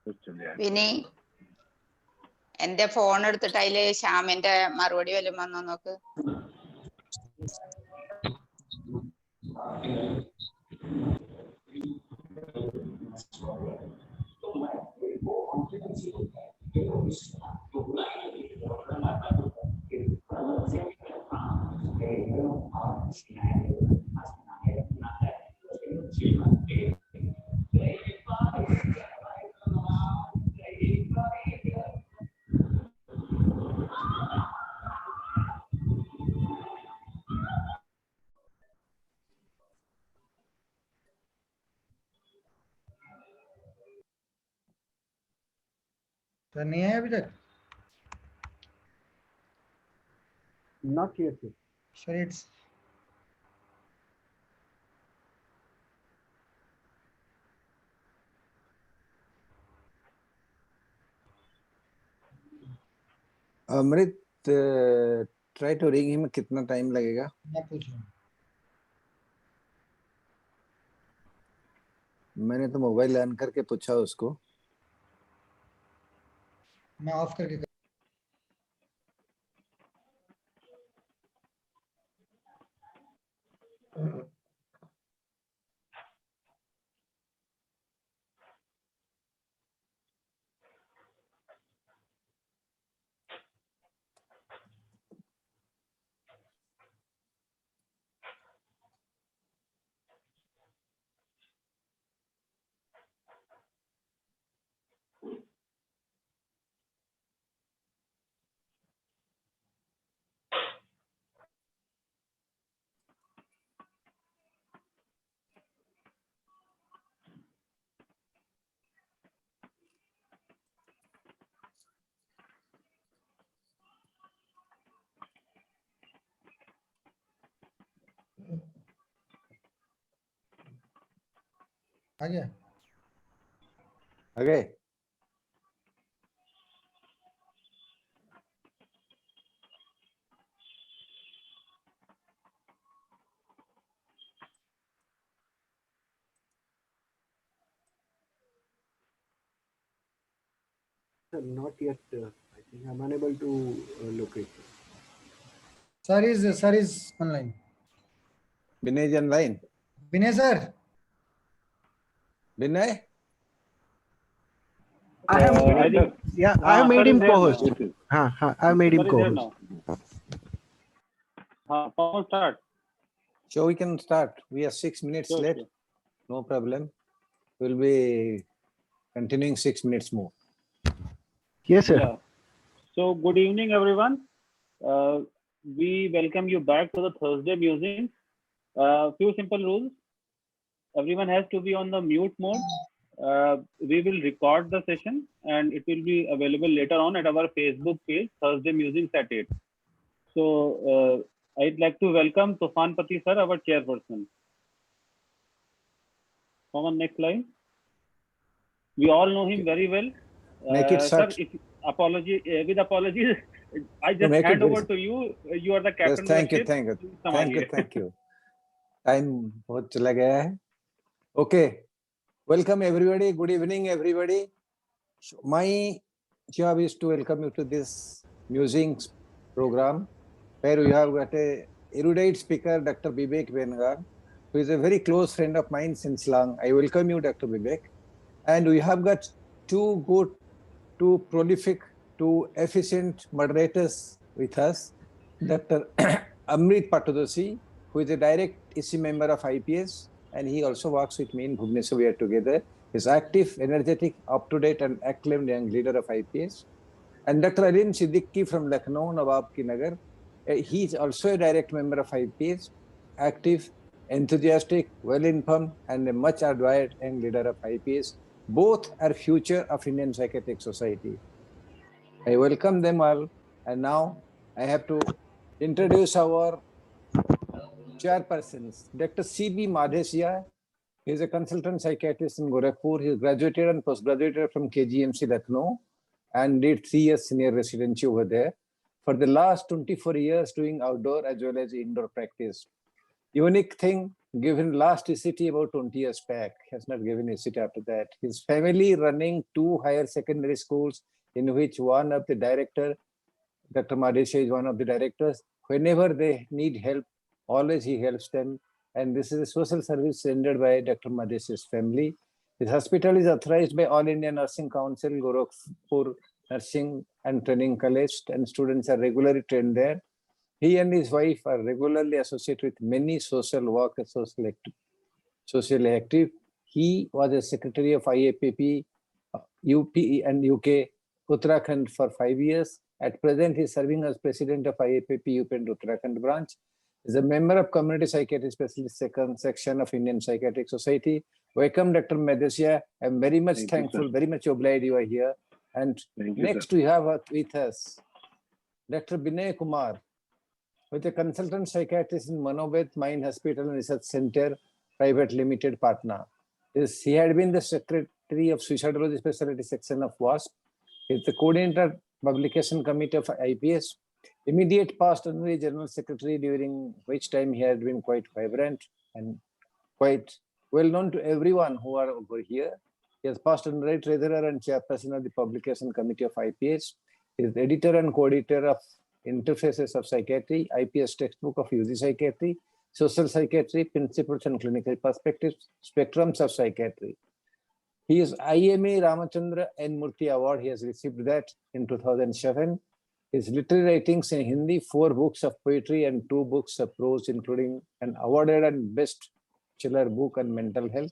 വിനി എന്റെ ഫോൺ എടുത്തിട്ട് അതില് ശ്യാമിന്റെ മറുപടി വല്ലതും വന്നോ നോക്ക്. नहीं है अभी तक? Not yet. Sir, it's Amrit, try to ring him. कितना टाइम लगेगा? मैं पूछ रहा हूँ. मैंने तो मोबाइल ऑन करके पूछा उसको. मैं ऑफ करके आ गया. Okay. Not yet. I think I'm unable to locate. Sir is online. Vinay is online. Vinay sir. Vinay? I have made him, I have made him co-host. I made him co-host. Start. So we can start. We are 6 minutes Sure, late. sure. No problem. We'll be continuing 6 minutes more. Yes, sir. Yeah. So good evening, everyone. We welcome you back to the Thursday musings. Few simple rules. Everyone has to be on the mute mode. We will record the session and it will be available later on at our Facebook page, Thursday Musings at 8. So I'd like to welcome Tufan Pati sir, our chairperson. Come on, next slide. We all know him very well. Make it Sir, short. with apologies, I just make hand it over very- to you. You are the Yes, captain thank of you, the thank you, ship. thank you, संभालिए. thank you. Time बहुत चला गया है. Okay, welcome everybody. Good evening, everybody. My job is to welcome you to this musings program, where we have got a erudite speaker, Dr. Vivek Vengar, who is a very close friend of mine since long. I welcome you, Dr. Vivek. And we have got two good, two prolific, two efficient moderators with us, Dr. Amrit Patodosi, who is a direct EC member of IPS, and he also works with me in Bhubaneswar. We are together. He's active, energetic, up-to-date, and acclaimed young leader of IPS. And Dr. Alim Siddiqui from Lucknow, Nawab Ki Nagar. He is also a direct member of IPS, active, enthusiastic, well-informed, and a much admired young leader of IPS. Both are future of Indian Psychiatric Society. I welcome them all. And now I have to introduce our chairpersons. Dr. C.B. Madhesia. He is a consultant psychiatrist in Gorakhpur. He graduated and postgraduated from KGMC Lucknow and did 3 years senior residency over there. For the last 24 years doing outdoor as well as indoor practice. Unique thing, given last ECT about 20 years back. He has not given ECT after that. His family running 2 higher secondary schools, in which one of the director, Dr. Madesha, is one of the directors. Whenever they need help, always he helps them. And this is a social service rendered by Dr. Madesha's family. His hospital is authorized by All India Nursing Council, Gorakhpur Nursing and Training College, and students are regularly trained there. He and his wife are regularly associated with many social work and socially active. He was a secretary of IAPP, UP and UK, Uttarakhand for 5 years. At present, he is serving as president of IAPP UP and Uttarakhand branch. He is a member of Community Psychiatry Specialist Second Section of Indian Psychiatric Society. Welcome, Dr. Madesha. I'm very much thankful, very much obliged you are here. And next we have with us Dr. Binay Kumar, with a consultant psychiatrist in Manobeth Mind Hospital and Research Center, Private Limited Patna. He had been the secretary of Suicidology Specialty Section of WASP. He is the coordinator publication committee of IPS, immediate past honorary general secretary, during which time he had been quite vibrant and quite well known to everyone who are over here. He is past honorary treasurer and chairperson of the publication committee of IPS. He is the editor and co-editor of Interfaces of Psychiatry, IPS textbook of UG Psychiatry, Social Psychiatry, Principles and Clinical Perspectives, Spectrums of Psychiatry. He is IMA Ramachandra N. Murthy Award. He has received that in 2007. His literary writings in Hindi, 4 books of poetry and 2 books of prose, including an awarded and best-seller book on mental health.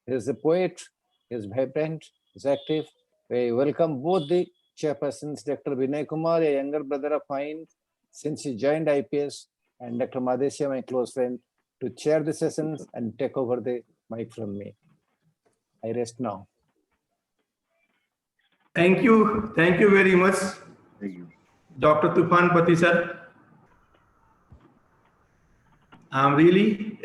He is a poet, he is vibrant, he is active. We welcome both the chairpersons, Dr. Binay Kumar, a younger brother of mine since he joined IPS, and Dr. Madesha, my close friend, to chair the sessions and take over the mic from me. I rest now. Thank you very much, Dr. Tufan Pati sir. I'm really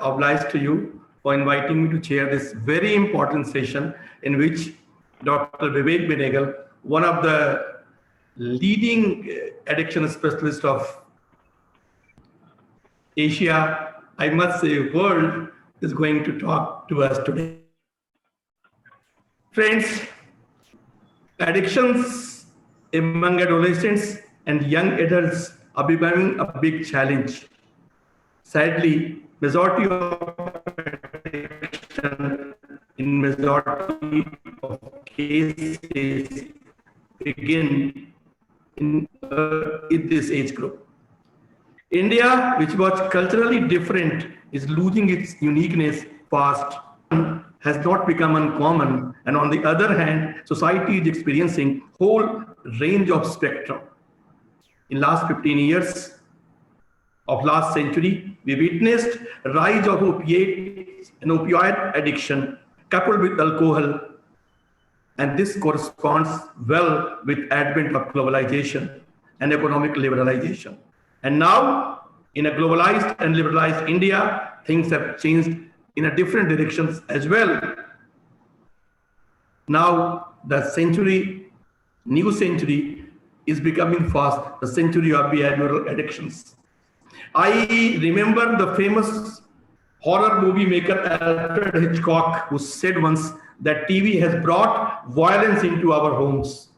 obliged to you for inviting me to chair this very important session in which Dr. Vivek Benegal, one of the leading addiction specialists of Asia, I must say world, is going to talk to us today. Friends, addictions among adolescents and young adults are becoming a big challenge. Sadly, majority of addiction in majority of cases begin in this age group. India, which was culturally different, is losing its uniqueness fast, has not become uncommon, and on the other hand, society is experiencing whole range of spectrum. In last 15 years of last century, we witnessed a rise of opiate and opioid addiction coupled with alcohol, and this corresponds well with advent of globalization and economic liberalization. And now, in a globalized and liberalized India, things have changed in a different directions as well. Now, the century, new century is becoming fast, the century of behavioral addictions. I remember the famous horror movie maker Alfred Hitchcock, who said once that TV has brought violence into our homes.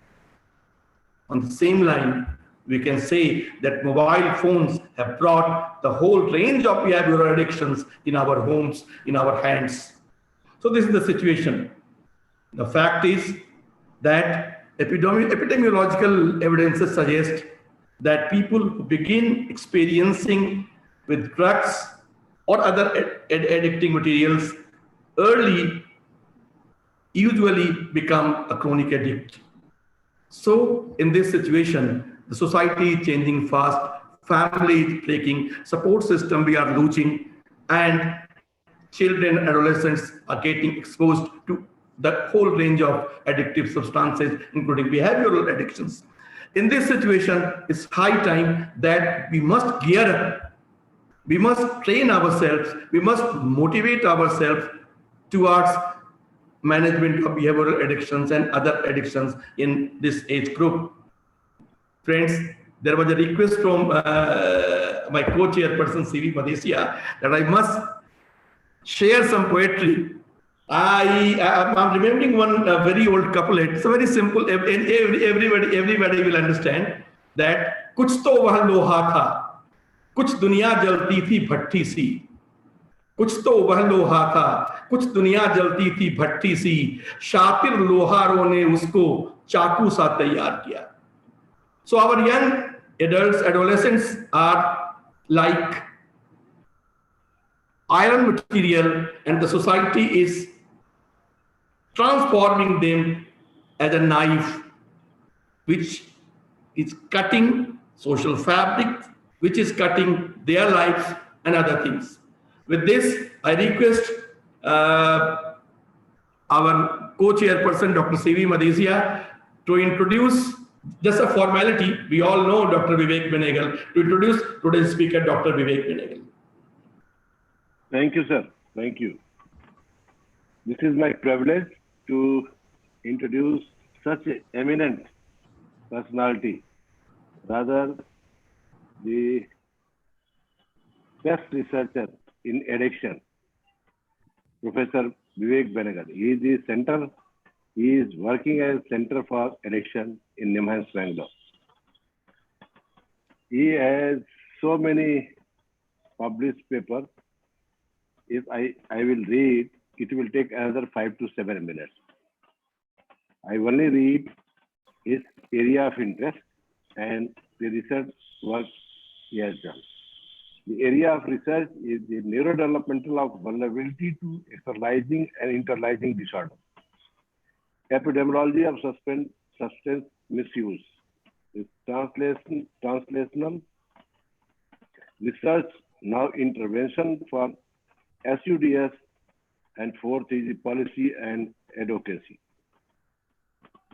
On the same line, we can say that mobile phones have brought the whole range of behavioral addictions in our homes, in our hands. So this is the situation. The fact is that epidemiological evidences suggest that people who begin experiencing with drugs or other addicting materials early usually become a chronic addict. So in this situation, the society is changing fast, family is breaking, support system we are losing, and children and adolescents are getting exposed to the whole range of addictive substances, including behavioral addictions. In this situation, it's high time that we must gear up, we must train ourselves, we must motivate ourselves towards management of behavioral addictions and other addictions in this age group. Friends, there was a request from my co-chairperson, C.V. Madesha, that I must share some poetry. I'm remembering one very old couplet. It's a very simple. Everybody will understand that कुछ तो वह लोहा था, कुछ दुनिया जलती थी भट्टी सी. कुछ तो वह लोहा था, कुछ दुनिया जलती थी भट्टी सी. शातिर लोहारों ने उसको चाकू सा तैयार किया. So our young adults, adolescents are like iron material, and the society is transforming them as a knife, which is cutting social fabric, which is cutting their lives and other things. With this, I request our co-chairperson, Dr. C.V. Madhesiya, to introduce, just a formality, we all know Dr. Vivek Benegal, to introduce today's speaker, Dr. Vivek Benegal. Thank you, sir. Thank you. This is my privilege to introduce such an eminent personality, rather the best researcher in addiction, Professor Vivek Benegal. He is working as Center for Addiction in NIMHANS, Bangalore. He has so many published papers. If I will read, it will take another 5 to 7 minutes. I only read his area of interest and the research work he has done. The area of research is the neurodevelopmental of vulnerability to externalizing and internalizing disorder, epidemiology of substance misuse, the translational research, now intervention for SUDS, and fourth is the policy and advocacy.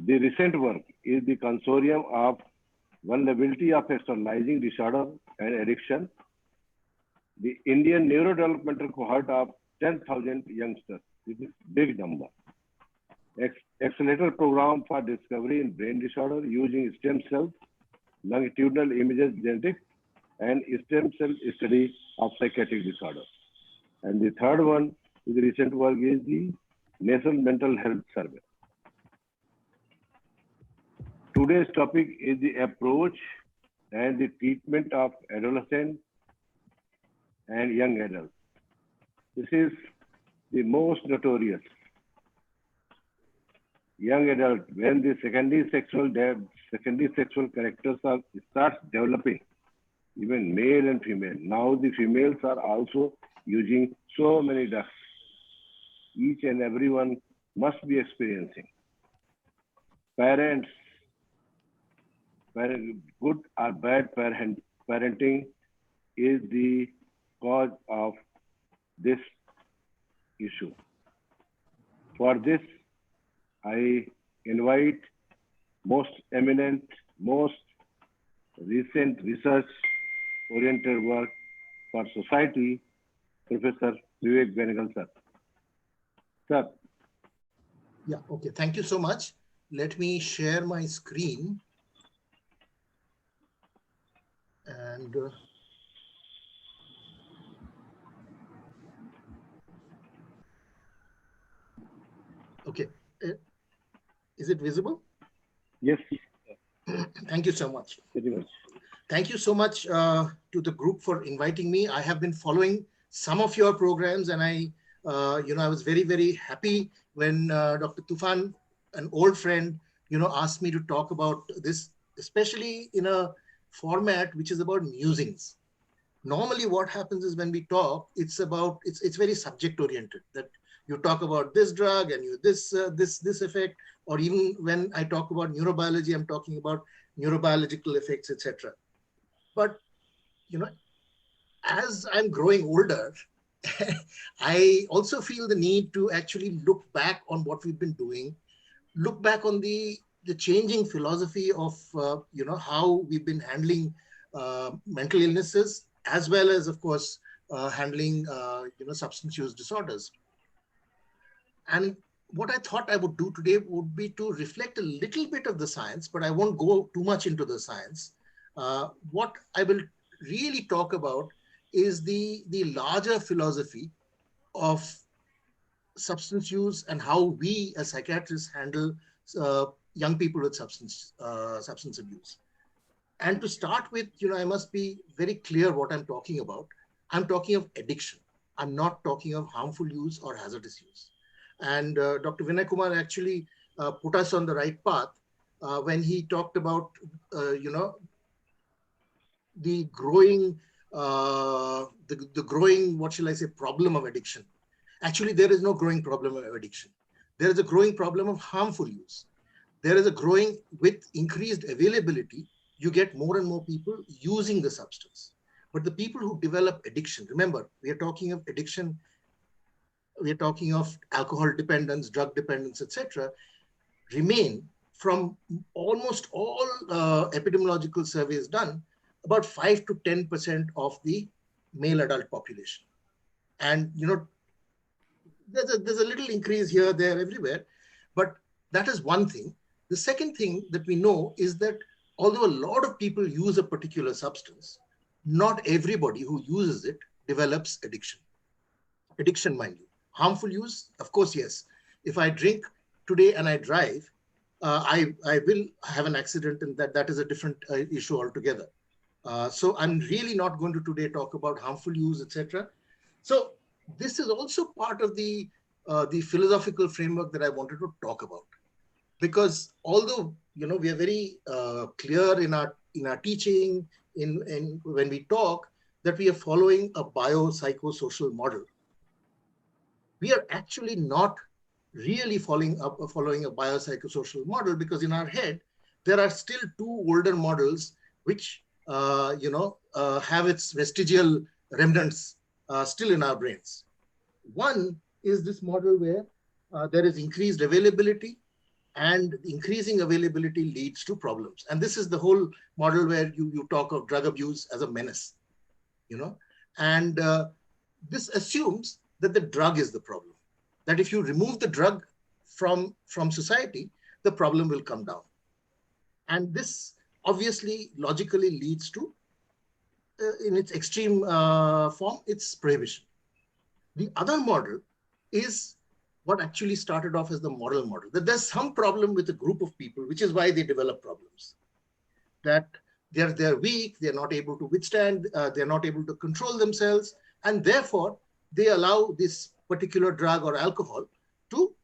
The recent work is the consortium of vulnerability of externalizing disorder and addiction, the Indian neurodevelopmental cohort of 10,000 youngsters. This is a big number. Accelerator program for discovery in brain disorder using stem cells, longitudinal images genetics, and stem cell study of psychiatric disorder. And the third one is the recent work is the National Mental Health Survey. Today's topic is the approach and the treatment of adolescents and young adults. This is the most notorious. Young adult, when the secondary sexual characters starts developing, even male and female. Now the females are also using so many drugs. Each and everyone must be experiencing. Parents, good or bad parenting is the cause of this issue. For this, I invite most eminent, most recent research-oriented work for society, Professor Vivek Benegal, sir. Sir. Yeah, okay. Thank you so much. Let me share my screen. And okay. Is it visible? Yes. Thank you so much. Very much. Thank you so much to the group for inviting me. I have been following some of your programs, and I was very, very happy when Dr. Tufan, an old friend, asked me to talk about this, especially in a format which is about musings. Normally what happens is when we talk, it's very subject oriented, that you talk about this drug and this effect, or even when I talk about neurobiology, I'm talking about neurobiological effects, etc. But, as I'm growing older, I also feel the need to actually look back on what we've been doing, look back on the changing philosophy of, how we've been handling mental illnesses, as well as, of course, handling, substance use disorders. And what I thought I would do today would be to reflect a little bit of the science, but I won't go too much into the science. What I will really talk about is the larger philosophy of substance use and how we as psychiatrists handle young people with substance abuse. And to start with, I must be very clear what I'm talking about. I'm talking of addiction. I'm not talking of harmful use or hazardous use. And Dr. Vinay Kumar actually put us on the right path when he talked about, the growing, the growing, what shall I say, problem of addiction. Actually, there is no growing problem of addiction. There is a growing problem of harmful use. There is a growing, with increased availability, you get more and more people using the substance. But the people who develop addiction, remember, we are talking of addiction, we are talking of alcohol dependence, drug dependence, etc., remain, from almost all epidemiological surveys done, about 5 to 10% of the male adult population. And, there's a little increase here, there, everywhere, but that is one thing. The second thing that we know is that although a lot of people use a particular substance, not everybody who uses it develops addiction. Addiction, mind you. Harmful use, of course, yes. If I drink today and I drive, I will have an accident, and that is a different issue altogether. So I'm really not going to today talk about harmful use, etc. So this is also part of the philosophical framework that I wanted to talk about, because although we are very clear in our teaching, in when we talk, that we are following a biopsychosocial model, we are actually not really following a biopsychosocial model, because in our head there are still two older models which have its vestigial remnants still in our brains. One is this model where there is increased availability, and increasing availability leads to problems. And this is the whole model where you talk of drug abuse as a menace, and this assumes that the drug is the problem, that if you remove the drug from society, the problem will come down. And this obviously logically leads to, in its extreme form, its prohibition. The other model is what actually started off as the moral model, that there's some problem with a group of people, which is why they develop problems, that they're weak, they're not able to withstand, they're not able to control themselves, and therefore they allow this particular drug or alcohol to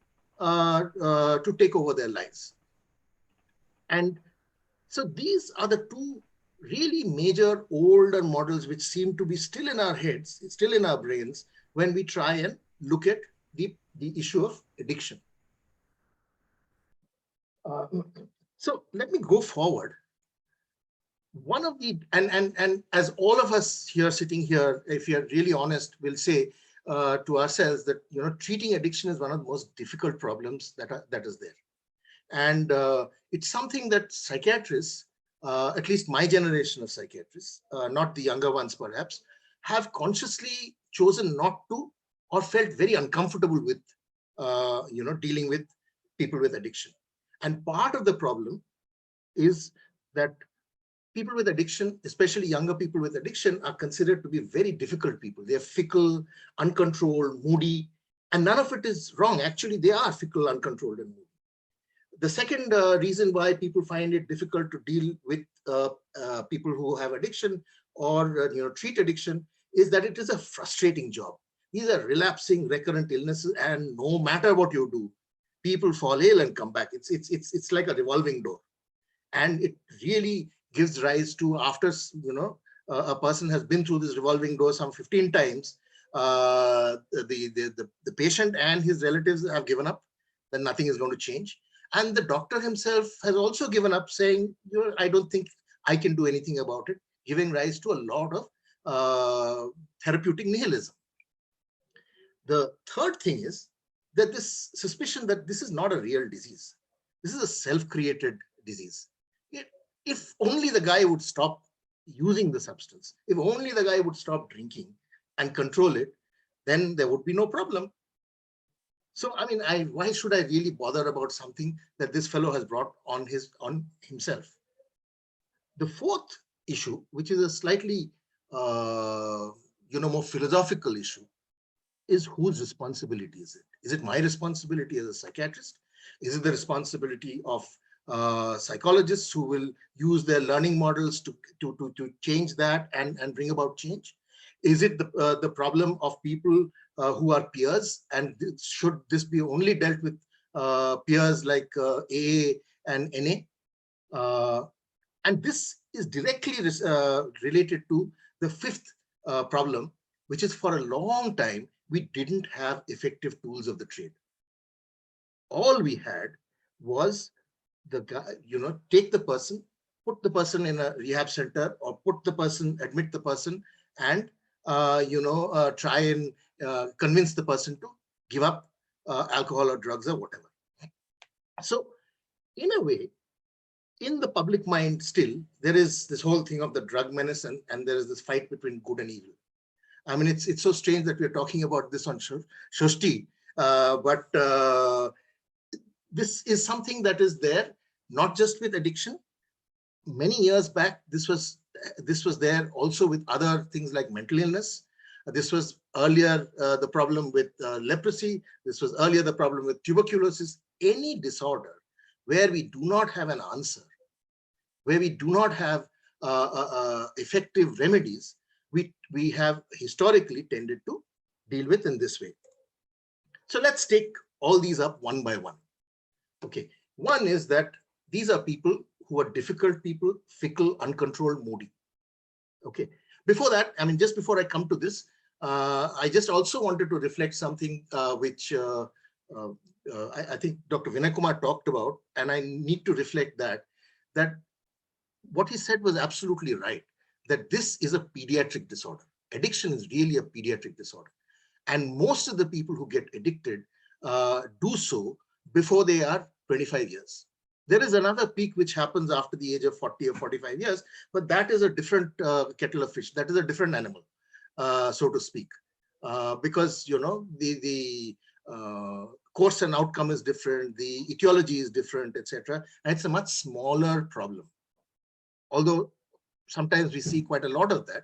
take over their lives. And so these are the two really major older models which seem to be still in our heads, still in our brains, when we try and look at the issue of addiction. So let me go forward. One of the, and as all of us here sitting here, if you're really honest, will say to ourselves that treating addiction is one of the most difficult problems that is there. And it's something that psychiatrists, at least my generation of psychiatrists, not the younger ones perhaps, have consciously chosen not to, or felt very uncomfortable with, dealing with people with addiction. And part of the problem is that people with addiction, especially younger people with addiction, are considered to be very difficult people. They're fickle, uncontrolled, moody, and none of it is wrong. Actually, they are fickle, uncontrolled, and moody. The second reason why people find it difficult to deal with people who have addiction or treat addiction is that it is a frustrating job. These are relapsing, recurrent illnesses, and no matter what you do, people fall ill and come back. It's like a revolving door, and it really gives rise to, after a person has been through this revolving door some 15 times, the patient and his relatives have given up, that nothing is going to change. And the doctor himself has also given up, saying, I don't think I can do anything about it, giving rise to a lot of therapeutic nihilism. The third thing is that this suspicion that this is not a real disease. This is a self-created disease. If only the guy would stop using the substance, if only the guy would stop drinking and control it, then there would be no problem. So, I mean, why should I really bother about something that this fellow has brought on himself? The fourth issue, which is a slightly, more philosophical issue, is whose responsibility is it? Is it my responsibility as a psychiatrist? Is it the responsibility of psychologists who will use their learning models to change that and bring about change? Is it the problem of people who are peers, and should this be only dealt with peers like AA and NA? And this is directly related to the fifth problem, which is for a long time, we didn't have effective tools of the trade. All we had was the guy, take the person, put the person in a rehab center, or admit the person, and try and convince the person to give up alcohol or drugs or whatever. So in a way, in the public mind still, there is this whole thing of the drug menace, and there is this fight between good and evil. I mean, it's so strange that we're talking about this on Shoshti, but this is something that is there, not just with addiction. Many years back, this was there also with other things like mental illness. This was earlier the problem with leprosy. This was earlier the problem with tuberculosis. Any disorder where we do not have an answer, where we do not have effective remedies, we have historically tended to deal with in this way. So let's take all these up one by one. Okay, one is that these are people who are difficult people, fickle, uncontrolled, moody. Okay, before that, I mean, just before I come to this, I just also wanted to reflect something which I think Dr. Vinay Kumar talked about, and I need to reflect that what he said was absolutely right, that this is a pediatric disorder. Addiction is really a pediatric disorder. And most of the people who get addicted do so before they are 25 years. There is another peak which happens after the age of 40 or 45 years, but that is a different kettle of fish. That is a different animal, so to speak, because, the course and outcome is different, the etiology is different, etc. And it's a much smaller problem. Although sometimes we see quite a lot of that,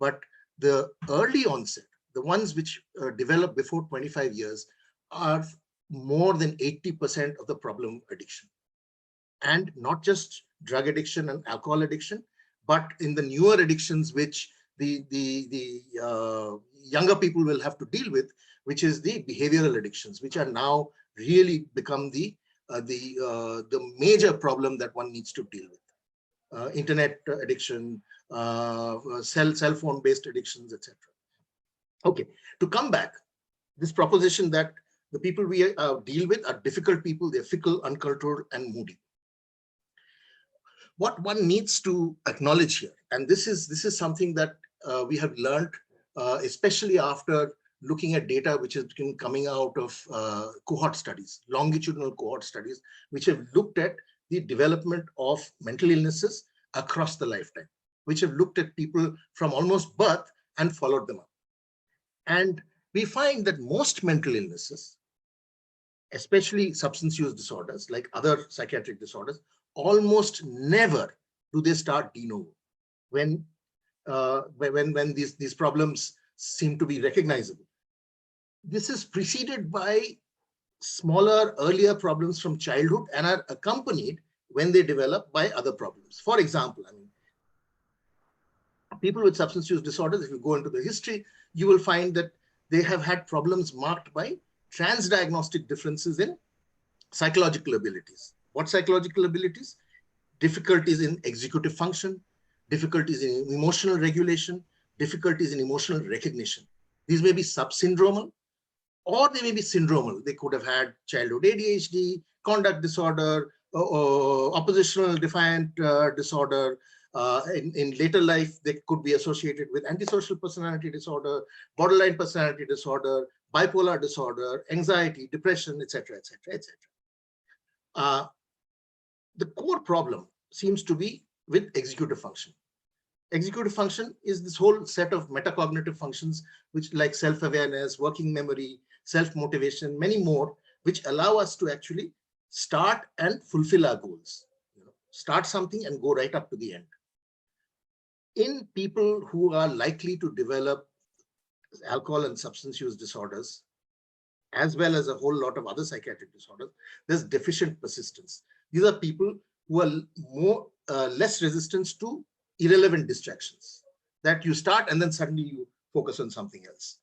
but the early onset, the ones which develop before 25 years, are more than 80% of the problem addiction. And not just drug addiction and alcohol addiction, but in the newer addictions which the younger people will have to deal with, which is the behavioral addictions, which are now really become the major problem that one needs to deal with. Internet addiction, cell phone based addictions, etc. Okay, to come back, this proposition that the people we deal with are difficult people, they're fickle, uncontrolled, and moody. What one needs to acknowledge here, and this is something that we have learned, especially after looking at data which has been coming out of cohort studies, longitudinal cohort studies, which have looked at the development of mental illnesses across the lifetime, which have looked at people from almost birth and followed them up. And we find that most mental illnesses, especially substance use disorders like other psychiatric disorders, almost never do they start de novo when these problems seem to be recognizable. This is preceded by smaller, earlier problems from childhood and are accompanied when they develop by other problems. For example, I mean, people with substance use disorders, if you go into the history, you will find that they have had problems marked by transdiagnostic differences in psychological abilities. What psychological abilities? Difficulties in executive function, difficulties in emotional regulation, difficulties in emotional recognition. These may be subsyndromal, or they may be syndromal. They could have had childhood ADHD, conduct disorder, oppositional defiant disorder. In later life, they could be associated with antisocial personality disorder, borderline personality disorder, bipolar disorder, anxiety, depression, etc., etc., etc. The core problem seems to be with executive function. Executive function is this whole set of metacognitive functions, which like self-awareness, working memory, self-motivation, many more, which allow us to actually start and fulfill our goals. Start something and go right up to the end. In people who are likely to develop alcohol and substance use disorders, as well as a whole lot of other psychiatric disorders, there's deficient persistence. These are people who are less resistant to irrelevant distractions, that you start and then suddenly you focus on something else.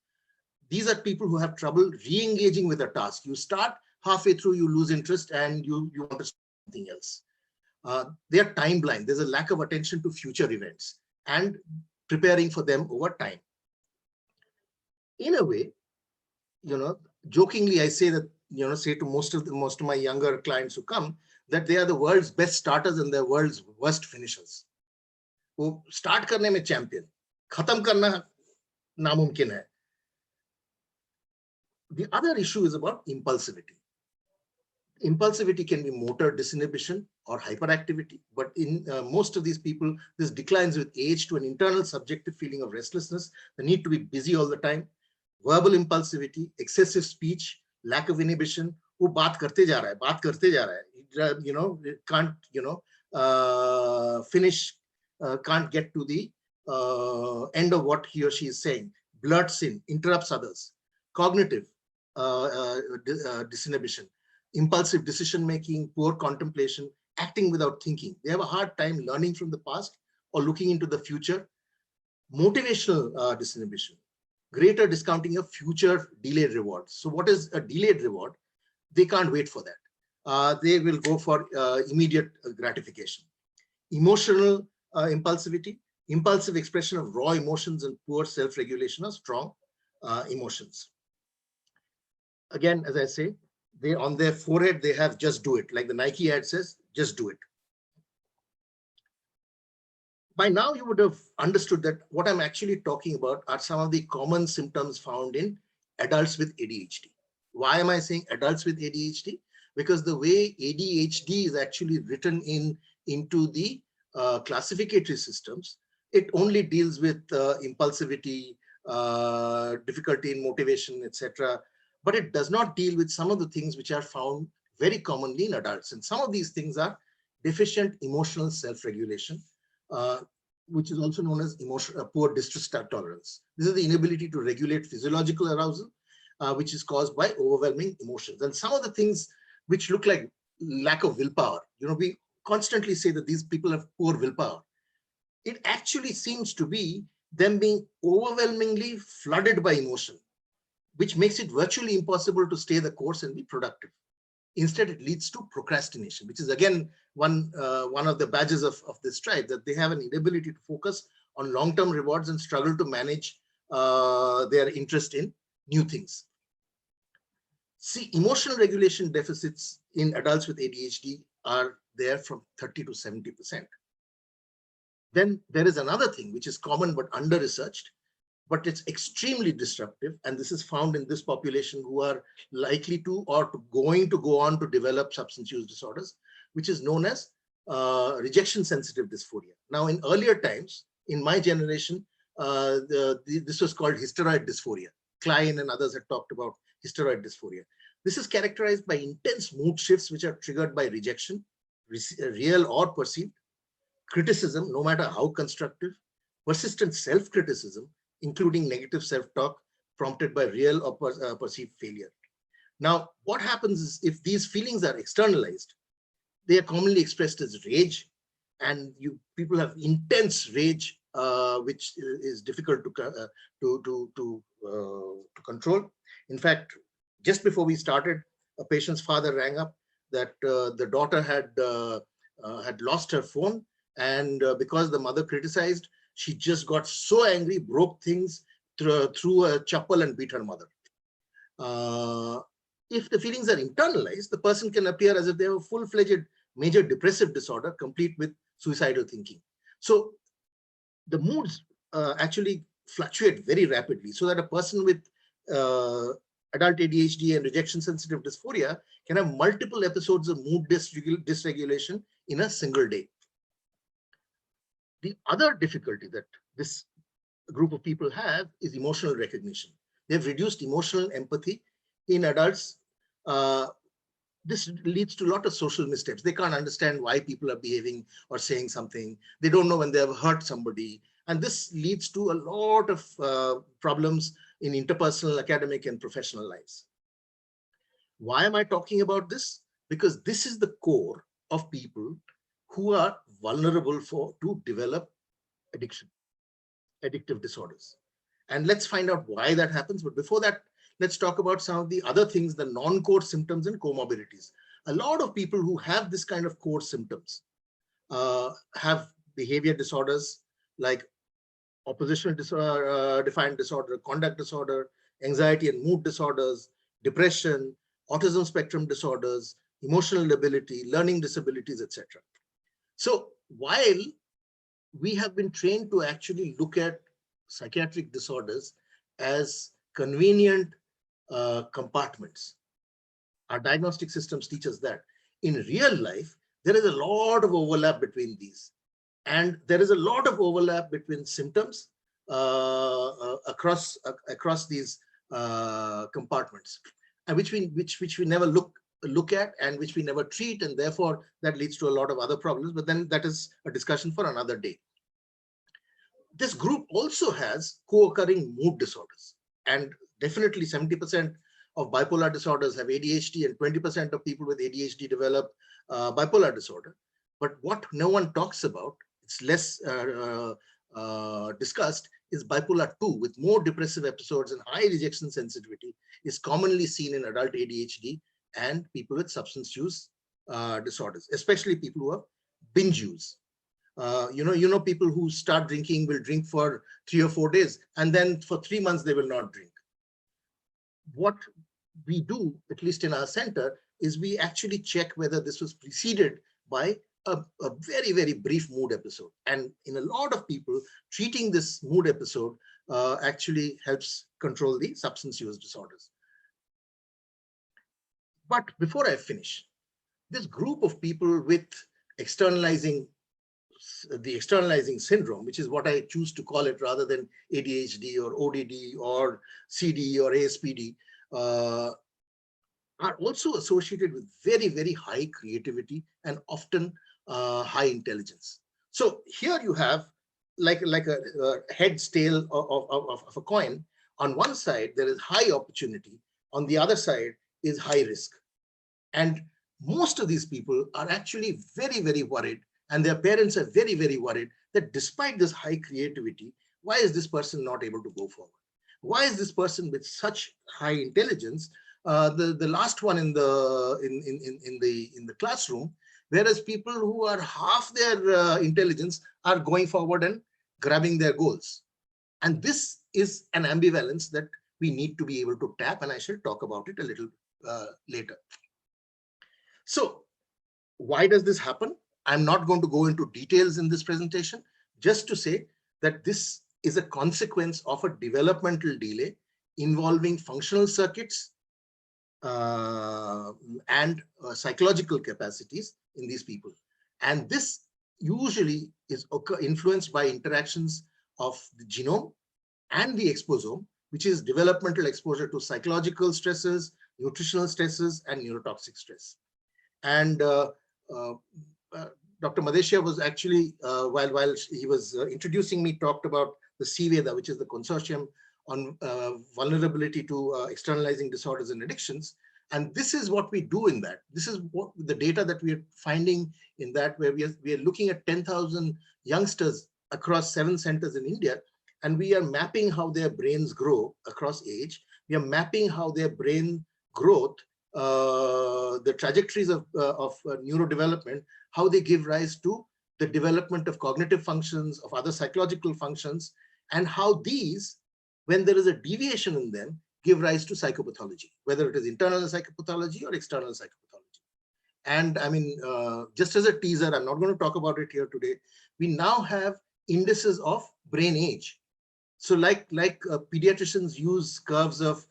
These are people who have trouble re-engaging with a task. You start, halfway through you lose interest and you want to do something else. They are time blind. There's a lack of attention to future events and preparing for them over time. In a way, jokingly, I say that, say to most of my younger clients who come, that they are the world's best starters and the world's worst finishers. वो start करने में champion, खत्म करना नामुमकिन है. The other issue is about impulsivity. Impulsivity can be motor disinhibition or hyperactivity, but in most of these people, this declines with age to an internal subjective feeling of restlessness, the need to be busy all the time, verbal impulsivity, excessive speech, lack of inhibition. वो बात करते जा रहा है, it can't, finish, can't get to the end of what he or she is saying. Blurts in, interrupts others. Cognitive disinhibition, impulsive decision making, poor contemplation, acting without thinking. They have a hard time learning from the past or looking into the future. Motivational disinhibition, greater discounting of future delayed rewards. So what is a delayed reward? They can't wait for that. They will go for immediate gratification. Emotional impulsivity, impulsive expression of raw emotions and poor self-regulation of strong emotions. Again, as I say, they on their forehead, they have just do it. Like the Nike ad says, just do it. By now, you would have understood that what I'm actually talking about are some of the common symptoms found in adults with ADHD. Why am I saying adults with ADHD? Because the way ADHD is actually written into the classificatory systems, it only deals with impulsivity, difficulty in motivation, etc. But it does not deal with some of the things which are found very commonly in adults. And some of these things are deficient emotional self-regulation, which is also known as poor distress tolerance. This is the inability to regulate physiological arousal, which is caused by overwhelming emotions. And some of the things which look like lack of willpower, we constantly say that these people have poor willpower. It actually seems to be them being overwhelmingly flooded by emotion, which makes it virtually impossible to stay the course and be productive. Instead, it leads to procrastination, which is again one of the badges of this tribe, that they have an inability to focus on long-term rewards and struggle to manage their interest in new things. See, emotional regulation deficits in adults with ADHD are there from 30 to 70%. Then there is another thing which is common but under-researched, but it's extremely disruptive, and this is found in this population who are likely to or going to go on to develop substance use disorders, which is known as rejection sensitive dysphoria. Now, in earlier times, in my generation, this was called hysteroid dysphoria. Klein and others had talked about hysteroid dysphoria. This is characterized by intense mood shifts which are triggered by rejection, real or perceived, criticism, no matter how constructive, persistent self-criticism, including negative self-talk prompted by real or perceived failure. Now, what happens is if these feelings are externalized, they are commonly expressed as rage, and people have intense rage, which is difficult to control. In fact, just before we started, a patient's father rang up that the daughter had lost her phone, and because the mother criticized, she just got so angry, broke things, threw a chappal and beat her mother. If the feelings are internalized, the person can appear as if they have a full-fledged major depressive disorder, complete with suicidal thinking. So the moods actually fluctuate very rapidly, so that a person with adult ADHD and rejection-sensitive dysphoria can have multiple episodes of mood dysregulation in a single day. The other difficulty that this group of people have is emotional recognition. They've reduced emotional empathy in adults. This leads to a lot of social missteps. They can't understand why people are behaving or saying something. They don't know when they have hurt somebody. And this leads to a lot of problems in interpersonal, academic, and professional lives. Why am I talking about this? Because this is the core of people who are vulnerable to develop addictive disorders. And let's find out why that happens. But before that, let's talk about some of the other things, the non-core symptoms and comorbidities. A lot of people who have this kind of core symptoms have behavior disorders like oppositional defiant disorder, conduct disorder, anxiety and mood disorders, depression, autism spectrum disorders, emotional lability, learning disabilities, etc. So while we have been trained to actually look at psychiatric disorders as convenient compartments, our diagnostic systems teach us that. In real life, there is a lot of overlap between these. And there is a lot of overlap between symptoms across these compartments, and which we never look at and which we never treat, and therefore that leads to a lot of other problems. But then that is a discussion for another day. This group also has co-occurring mood disorders, and definitely 70% of bipolar disorders have ADHD, and 20% of people with ADHD develop bipolar disorder. But what no one talks about, it's less discussed, is bipolar 2 with more depressive episodes and high rejection sensitivity is commonly seen in adult ADHD and people with substance use disorders, especially people who have binge use. You know, people who start drinking will drink for 3 or 4 days, and then for 3 months they will not drink. What we do, at least in our center, is we actually check whether this was preceded by a very, very brief mood episode. And in a lot of people, treating this mood episode actually helps control the substance use disorders. But before I finish, this group of people with the externalizing syndrome, which is what I choose to call it rather than ADHD or ODD or CD or ASPD, are also associated with very, very high creativity and often high intelligence. So here you have like a head's tail of a coin. On one side, there is high opportunity. On the other side is high risk. And most of these people are actually very, very worried, and their parents are very, very worried that despite this high creativity, why is this person not able to go forward? Why is this person with such high intelligence the last one in the classroom, whereas people who are half their intelligence are going forward and grabbing their goals? And this is an ambivalence that we need to be able to tap, and I shall talk about it a little later. So why does this happen? I'm not going to go into details in this presentation, just to say that this is a consequence of a developmental delay involving functional circuits and psychological capacities in these people. And this usually is influenced by interactions of the genome and the exposome, which is developmental exposure to psychological stresses, nutritional stresses, and neurotoxic stress. And Dr. Madhesha was actually, while he was introducing me, talked about the CVEDA, which is the Consortium on Vulnerability to Externalizing Disorders and Addictions. And this is what we do in that. This is what the data that we are finding in that, where we are looking at 10,000 youngsters across 7 centers in India, and we are mapping how their brains grow across age. We are mapping how their brain growth, the trajectories of neurodevelopment, how they give rise to the development of cognitive functions, of other psychological functions, and how these, when there is a deviation in them, give rise to psychopathology, whether it is internal psychopathology or external psychopathology. And I mean, just as a teaser, I'm not going to talk about it here today, we now have indices of brain age. So like pediatricians use curves of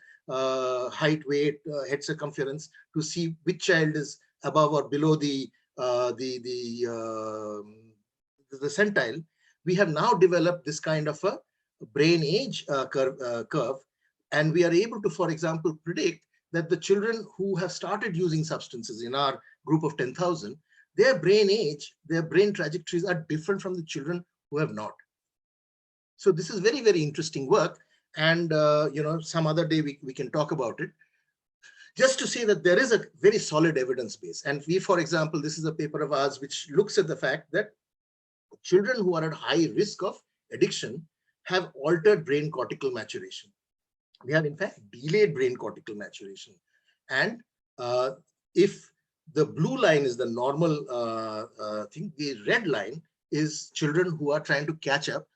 height, weight, head circumference to see which child is above or below the centile, we have now developed this kind of a brain age curve, and we are able to, for example, predict that the children who have started using substances in our group of 10,000, their brain age, their brain trajectories are different from the children who have not. So this is very, very interesting work. and some other day we can talk about it. Just to say that there is a very solid evidence base. And we, for example, this is a paper of ours which looks at the fact that children who are at high risk of addiction have altered brain cortical maturation. They have in fact delayed brain cortical maturation. And if the blue line is the normal thing, the red line is children who are trying to catch up,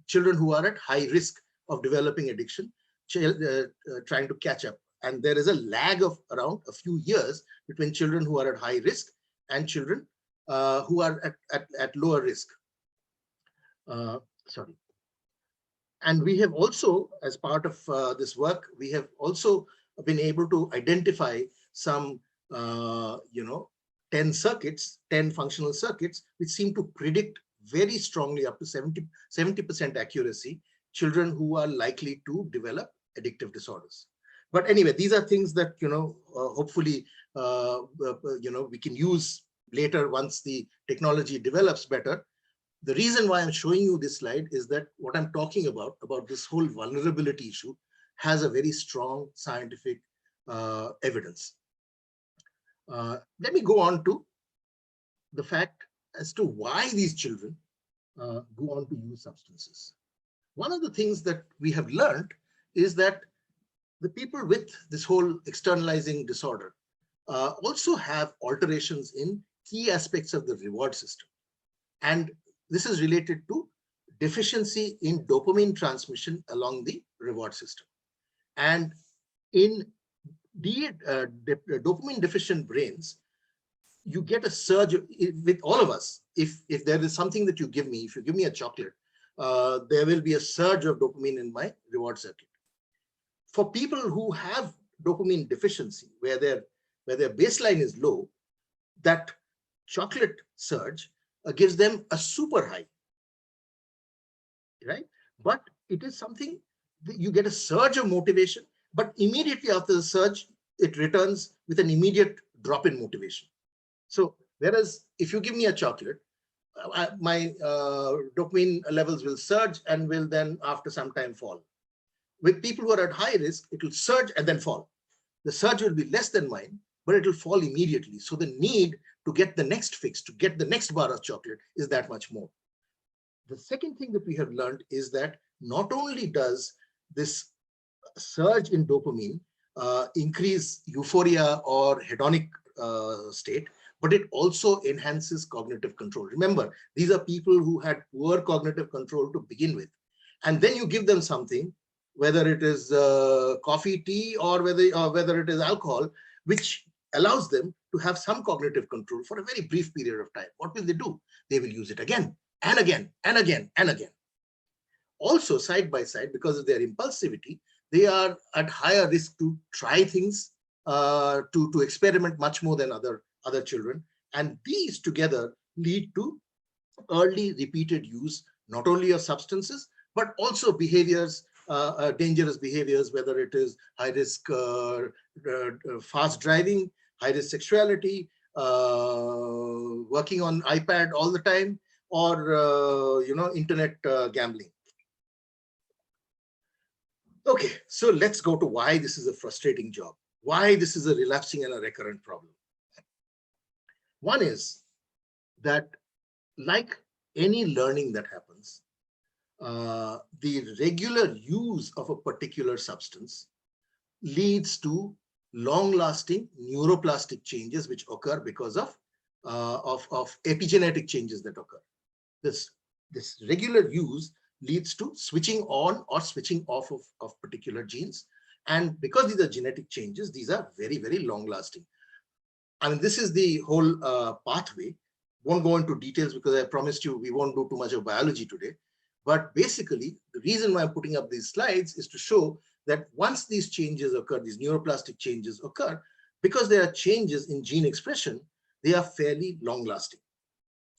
children who are at high risk of developing addiction, trying to catch up. And there is a lag of around a few years between children who are at high risk and children who are at lower risk. Sorry. And we have also, as part of this work, we have also been able to identify some, 10 circuits, 10 functional circuits, which seem to predict very strongly up to 70% accuracy, children who are likely to develop addictive disorders. But anyway, these are things that, hopefully, we can use later once the technology develops better. The reason why I'm showing you this slide is that what I'm talking about this whole vulnerability issue, has a very strong scientific evidence. Let me go on to the fact as to why these children go on to use substances. One of the things that we have learned is that the people with this whole externalizing disorder also have alterations in key aspects of the reward system. And this is related to deficiency in dopamine transmission along the reward system. And in dopamine deficient brains, you get a surge with all of us. If there is something that you give me, if you give me a chocolate, there will be a surge of dopamine in my reward circuit. For people who have dopamine deficiency, where their baseline is low, that chocolate surge gives them a super high, right? But it is something that you get a surge of motivation, but immediately after the surge, it returns with an immediate drop in motivation. So whereas if you give me a chocolate, my dopamine levels will surge and will then after some time fall. With people who are at high risk, it will surge and then fall. The surge will be less than mine, but it will fall immediately. So the need to get the next fix, to get the next bar of chocolate is that much more. The second thing that we have learned is that not only does this surge in dopamine increase euphoria or hedonic state, but it also enhances cognitive control. Remember, these are people who had poor cognitive control to begin with. And then you give them something, whether it is coffee, tea, or whether it is alcohol, which allows them to have some cognitive control for a very brief period of time. What will they do? They will use it again and again and again and again. Also, side by side, because of their impulsivity, they are at higher risk to try things, to experiment much more than other children. And these together lead to early repeated use, not only of substances, but also behaviors, dangerous behaviors, whether it is high risk fast driving, high risk sexuality, working on iPad all the time, or internet gambling. Okay, so let's go to why this is a frustrating job, why this is a relapsing and a recurrent problem. One is that, like any learning that happens, the regular use of a particular substance leads to long-lasting neuroplastic changes which occur because of epigenetic changes that occur. This regular use leads to switching on or switching off of particular genes. And because these are genetic changes, these are very, very long-lasting. I mean, this is the whole pathway. Won't go into details because I promised you we won't do too much of biology today. But basically, the reason why I'm putting up these slides is to show that once these changes occur, these neuroplastic changes occur, because there are changes in gene expression, they are fairly long-lasting.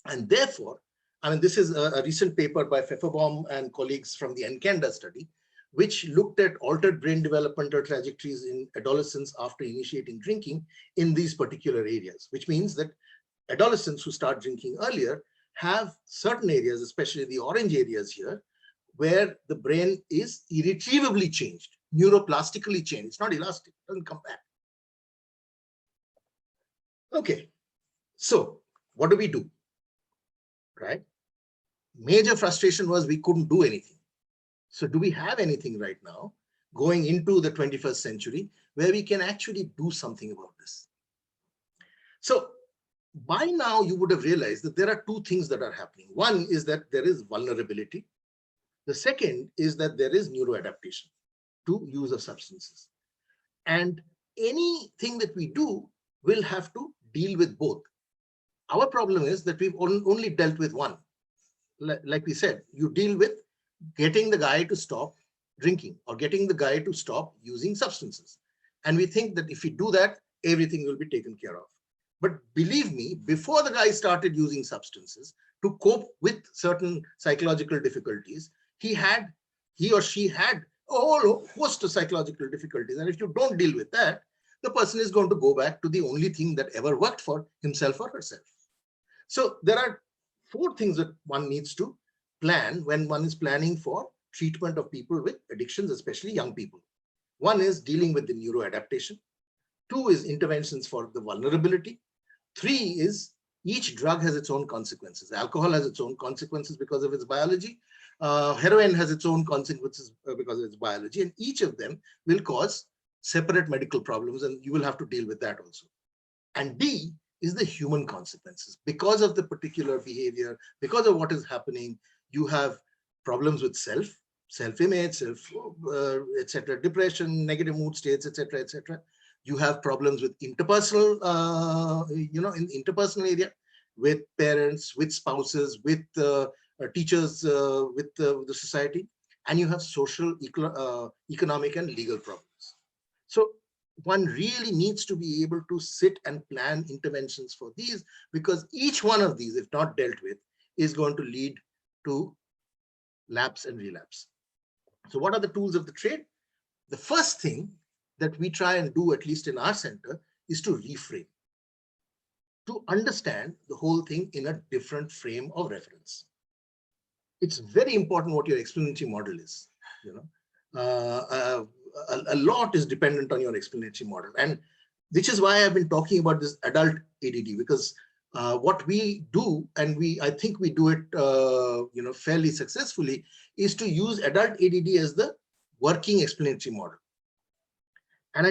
And therefore, I mean, this is a recent paper by Pfefferbaum and colleagues from the NCANDA study, which looked at altered brain developmental trajectories in adolescents after initiating drinking in these particular areas, which means that adolescents who start drinking earlier have certain areas, especially the orange areas here, where the brain is irretrievably changed, neuroplastically changed. It's not elastic, it doesn't come back. Okay, so what do we do? Right? Major frustration was we couldn't do anything. So do we have anything right now going into the 21st century where we can actually do something about this? So by now you would have realized that there are two things that are happening. One is that there is vulnerability. The second is that there is neuroadaptation to use of substances. And anything that we do will have to deal with both. Our problem is that we've only dealt with one. Like we said, you deal with getting the guy to stop drinking or getting the guy to stop using substances. And we think that if we do that, everything will be taken care of. But believe me, before the guy started using substances to cope with certain psychological difficulties, he or she had a whole host of psychological difficulties. And if you don't deal with that, the person is going to go back to the only thing that ever worked for himself or herself. So there are 4 things that one needs to plan when one is planning for treatment of people with addictions, especially young people. 1 is dealing with the neuroadaptation. 2 is interventions for the vulnerability. 3 is each drug has its own consequences. Alcohol has its own consequences because of its biology. Heroin has its own consequences because of its biology. And each of them will cause separate medical problems, and you will have to deal with that also. And D is the human consequences. Because of the particular behavior, because of what is happening, you have problems with self-image, etc., depression, negative mood states, etc., etc. You have problems with interpersonal, in interpersonal area, with parents, with spouses, with teachers, with the society, and you have social, economic, and legal problems. So one really needs to be able to sit and plan interventions for these, because each one of these, if not dealt with, is going to lead to lapse and relapse. So what are the tools of the trade? The first thing that we try and do, at least in our center, is to reframe, to understand the whole thing in a different frame of reference. It's very important what your explanatory model is. A lot is dependent on your explanatory model, and which is why I've been talking about this adult ADD, because what we do, and I think we do it fairly successfully, is to use adult ADD as the working explanatory model. And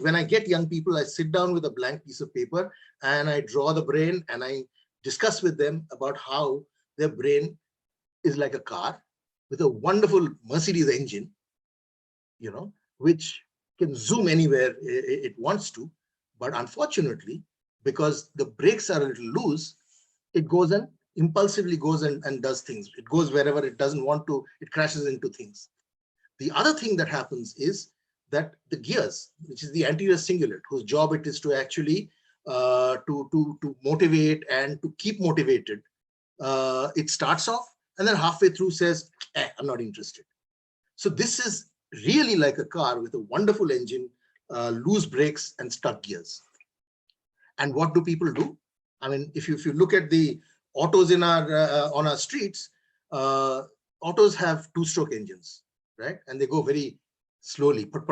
when I get young people, I sit down with a blank piece of paper and I draw the brain, and I discuss with them about how their brain is like a car with a wonderful Mercedes engine, which can zoom anywhere it wants to. But unfortunately, because the brakes are a little loose, it goes and impulsively goes and does things. It goes wherever it doesn't want to, it crashes into things. The other thing that happens is that the gears, which is the anterior cingulate, whose job it is to actually to motivate and to keep motivated, it starts off and then halfway through says, I'm not interested. So this is really like a car with a wonderful engine, loose brakes and stuck gears. And what do people do? I mean, if you look at the autos in our on our streets, autos have 2-stroke engines, right? And they go very slowly, put.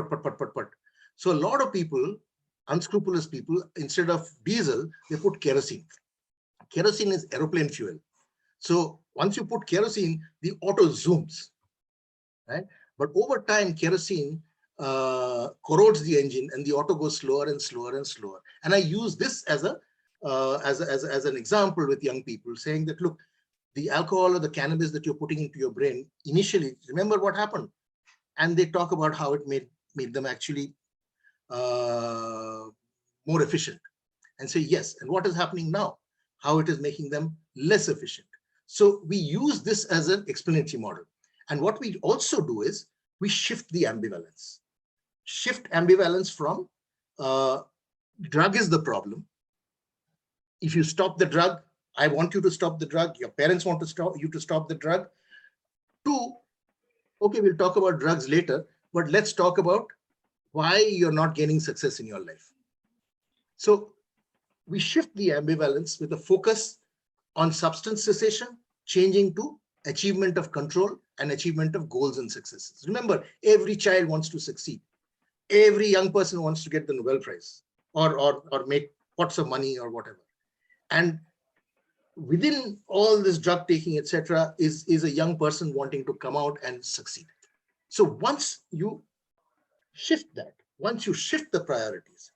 So a lot of people, unscrupulous people, instead of diesel, they put kerosene. Kerosene is aeroplane fuel. So once you put kerosene, the auto zooms, right? But over time, kerosene corrodes the engine, and the auto goes slower and slower and slower. And I use this as an example with young people, saying that, look, the alcohol or the cannabis that you're putting into your brain, initially, remember what happened? And they talk about how it made them actually more efficient, and say, yes, and what is happening now? How it is making them less efficient. So we use this as an explanatory model. And what we also do is we shift the ambivalence. Shift ambivalence from drug is the problem. If you stop the drug, I want you to stop the drug. Your parents want to stop you to stop the drug. To, okay, we'll talk about drugs later, but let's talk about why you're not gaining success in your life. So we shift the ambivalence with a focus on substance cessation, changing to achievement of control and achievement of goals and successes. Remember, every child wants to succeed. Every young person wants to get the Nobel Prize or make pots of money or whatever. And within all this drug taking, etc., is a young person wanting to come out and succeed. So once you shift that, once you shift the priorities,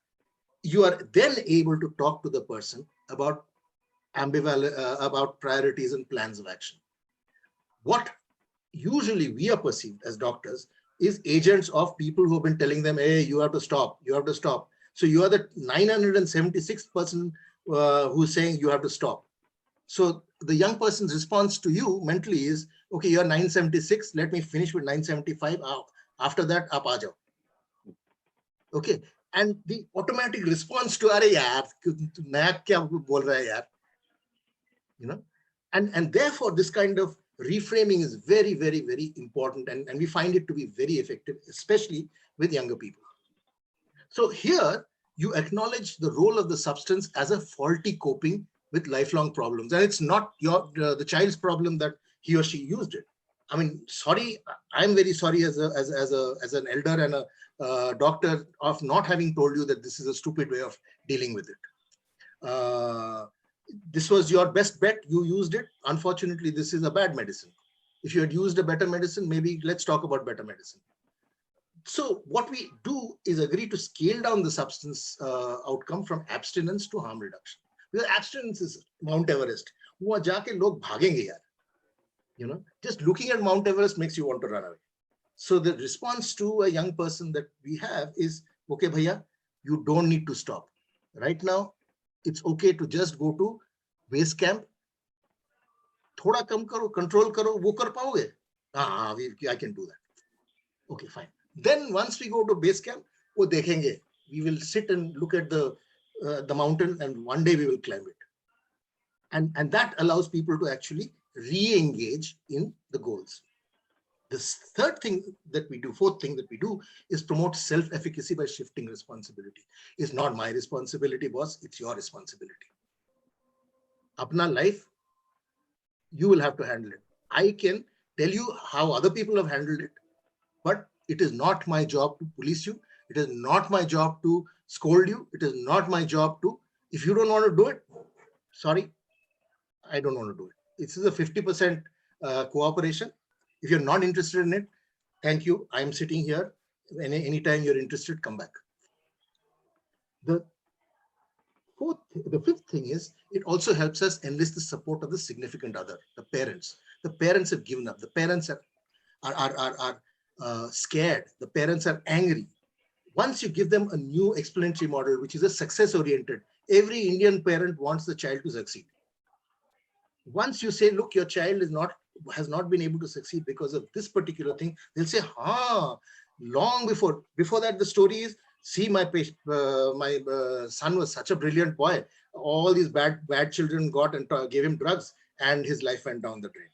you are then able to talk to the person about about priorities and plans of action. What usually we are perceived as doctors is agents of people who have been telling them, hey, you have to stop, you have to stop. So you are the 976th person who's saying you have to stop. So the young person's response to you mentally is, okay, you're 976, let me finish with 975. After that, aap aa jao. Okay. And the automatic response to, "Arey yaar, naya kya bol raha hai yaar?" You know, and therefore this kind of reframing is very, very, very important, and we find it to be very effective, especially with younger people. So here you acknowledge the role of the substance as a faulty coping with lifelong problems, and it's not the child's problem that he or she used it. I mean, sorry, I'm very sorry as an elder and a doctor of not having told you that this is a stupid way of dealing with it. This was your best bet, you used it. Unfortunately, this is a bad medicine. If you had used a better medicine, maybe let's talk about better medicine. So what we do is agree to scale down the substance outcome from abstinence to harm reduction. Because abstinence is Mount Everest. Wahan jaake log bhagenge yaar. You know, just looking at Mount Everest makes you want to run away. So the response to a young person that we have is, okay, bhaiya, you don't need to stop. Right now, it's okay to just go to base camp. Thoda kam karo, control karo, wo kar paoge? I can do that. Okay, fine. Then once we go to base camp, wo dekhenge. We will sit and look at the mountain, and one day we will climb it. And that allows people to actually re-engage in the goals. The fourth thing that we do is promote self-efficacy by shifting responsibility. It's not my responsibility, boss, it's your responsibility. Apna life, you will have to handle it. I can tell you how other people have handled it, but it is not my job to police you. It is not my job to scold you. It is not my job to, if you don't want to do it, sorry, I don't want to do it. This is a 50% cooperation. If you're not interested in it, thank you. I'm sitting here. Anytime you're interested, come back. The fifth thing is, it also helps us enlist the support of the significant other, the parents. The parents have given up. The parents are scared. The parents are angry. Once you give them a new explanatory model, which is a success-oriented, every Indian parent wants the child to succeed. Once you say, look, your child has not been able to succeed because of this particular thing, they'll say, long before that, the story is, see, my son was such a brilliant boy. All these bad children got and gave him drugs, and his life went down the drain.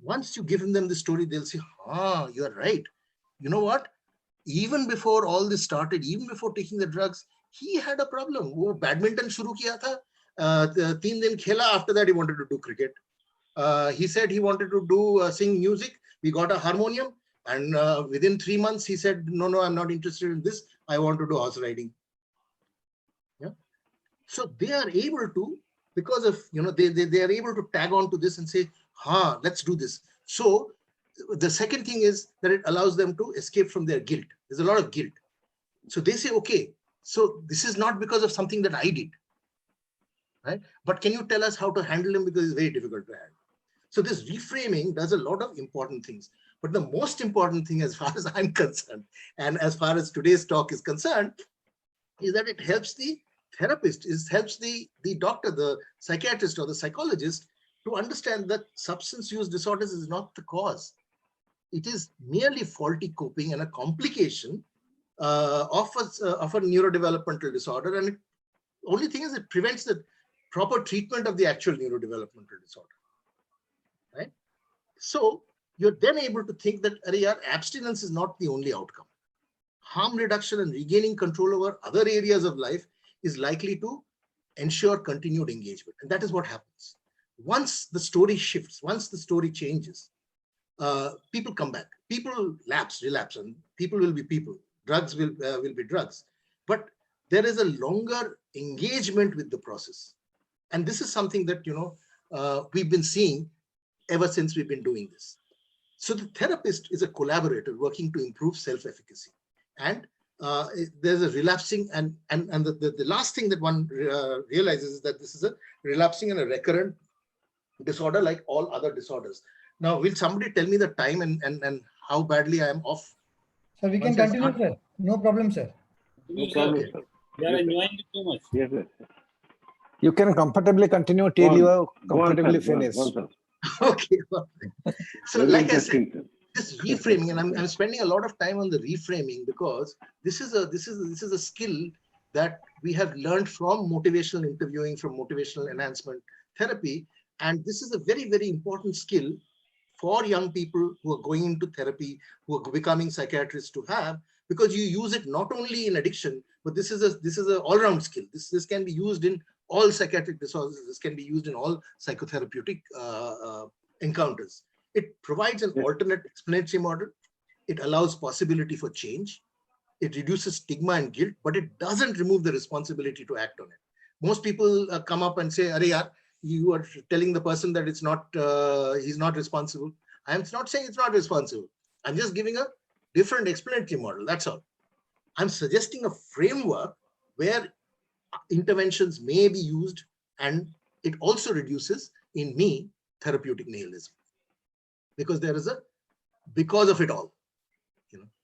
Once you give them the story, they'll say, you're right. You know what? Even before all this started, even before taking the drugs, he had a problem. Wo badminton shuru kiya tha. 3 din khela. After that, he wanted to do cricket. He said he wanted to do sing music. We got a harmonium, and within 3 months, he said, no, I'm not interested in this. I want to do horse riding. Yeah. So they are able to, because of, they are able to tag on to this and say, let's do this. So the second thing is that it allows them to escape from their guilt. There's a lot of guilt. So they say, okay, so this is not because of something that I did, right? But can you tell us how to handle him, because it's very difficult to handle. So this reframing does a lot of important things. But the most important thing, as far as I'm concerned, and as far as today's talk is concerned, is that it helps the therapist, it helps the doctor, the psychiatrist or the psychologist to understand that substance use disorders is not the cause. It is merely faulty coping and a complication of a neurodevelopmental disorder. And the only thing is, it prevents the proper treatment of the actual neurodevelopmental disorder, right? So you're then able to think that abstinence is not the only outcome. Harm reduction and regaining control over other areas of life is likely to ensure continued engagement. And that is what happens. Once the story shifts, once the story changes, people come back. People relapse, and people will be people. Drugs will be drugs. But there is a longer engagement with the process. And this is something that, we've been seeing ever since we've been doing this. So the therapist is a collaborator working to improve self-efficacy. And there's a relapsing, and the last thing that one realizes is that this is a relapsing and a recurrent disorder like all other disorders. Now, will somebody tell me the time and how badly I am off? Sir, we can continue, sir. No problem, sir. No problem, Okay. sir. We are enjoying it too much. Yes, sir. You can comfortably continue till you have comfortably finished. Go on, sir. Okay. So Very like I said, interesting, sir. this reframing, and I'm spending a lot of time on the reframing because this is a skill that we have learned from motivational interviewing, from motivational enhancement therapy, and this is a very, very important skill for young people who are going into therapy, who are becoming psychiatrists to have, because you use it not only in addiction, but this is a all-round skill. This can be used in all psychiatric disorders. This can be used in all psychotherapeutic encounters. It provides an alternate explanatory model. It allows possibility for change. It reduces stigma and guilt, but it doesn't remove the responsibility to act on it. Most people come up and say, "Arey yaar, you are telling the person that it's not, he's not responsible." I'm not saying it's not responsible. I'm just giving a different explanatory model. That's all. I'm suggesting a framework where interventions may be used, and it also reduces in me therapeutic nihilism, because there is because of it all.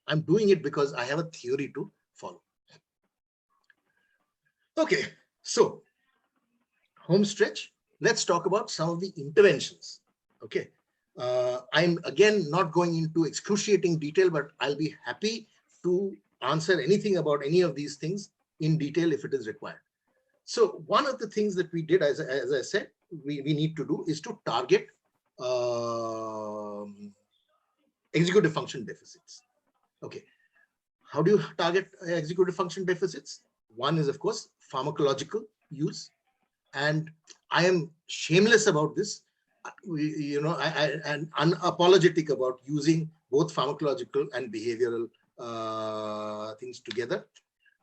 I'm doing it because I have a theory to follow. Okay, so home stretch. Let's talk about some of the interventions. Okay, I'm again not going into excruciating detail, but I'll be happy to answer anything about any of these things in detail if it is required. So one of the things that we did, as I said, we need to do is to target executive function deficits. Okay, how do you target executive function deficits? One is, of course, pharmacological use, and I am shameless about this. I'm unapologetic about using both pharmacological and behavioral things together.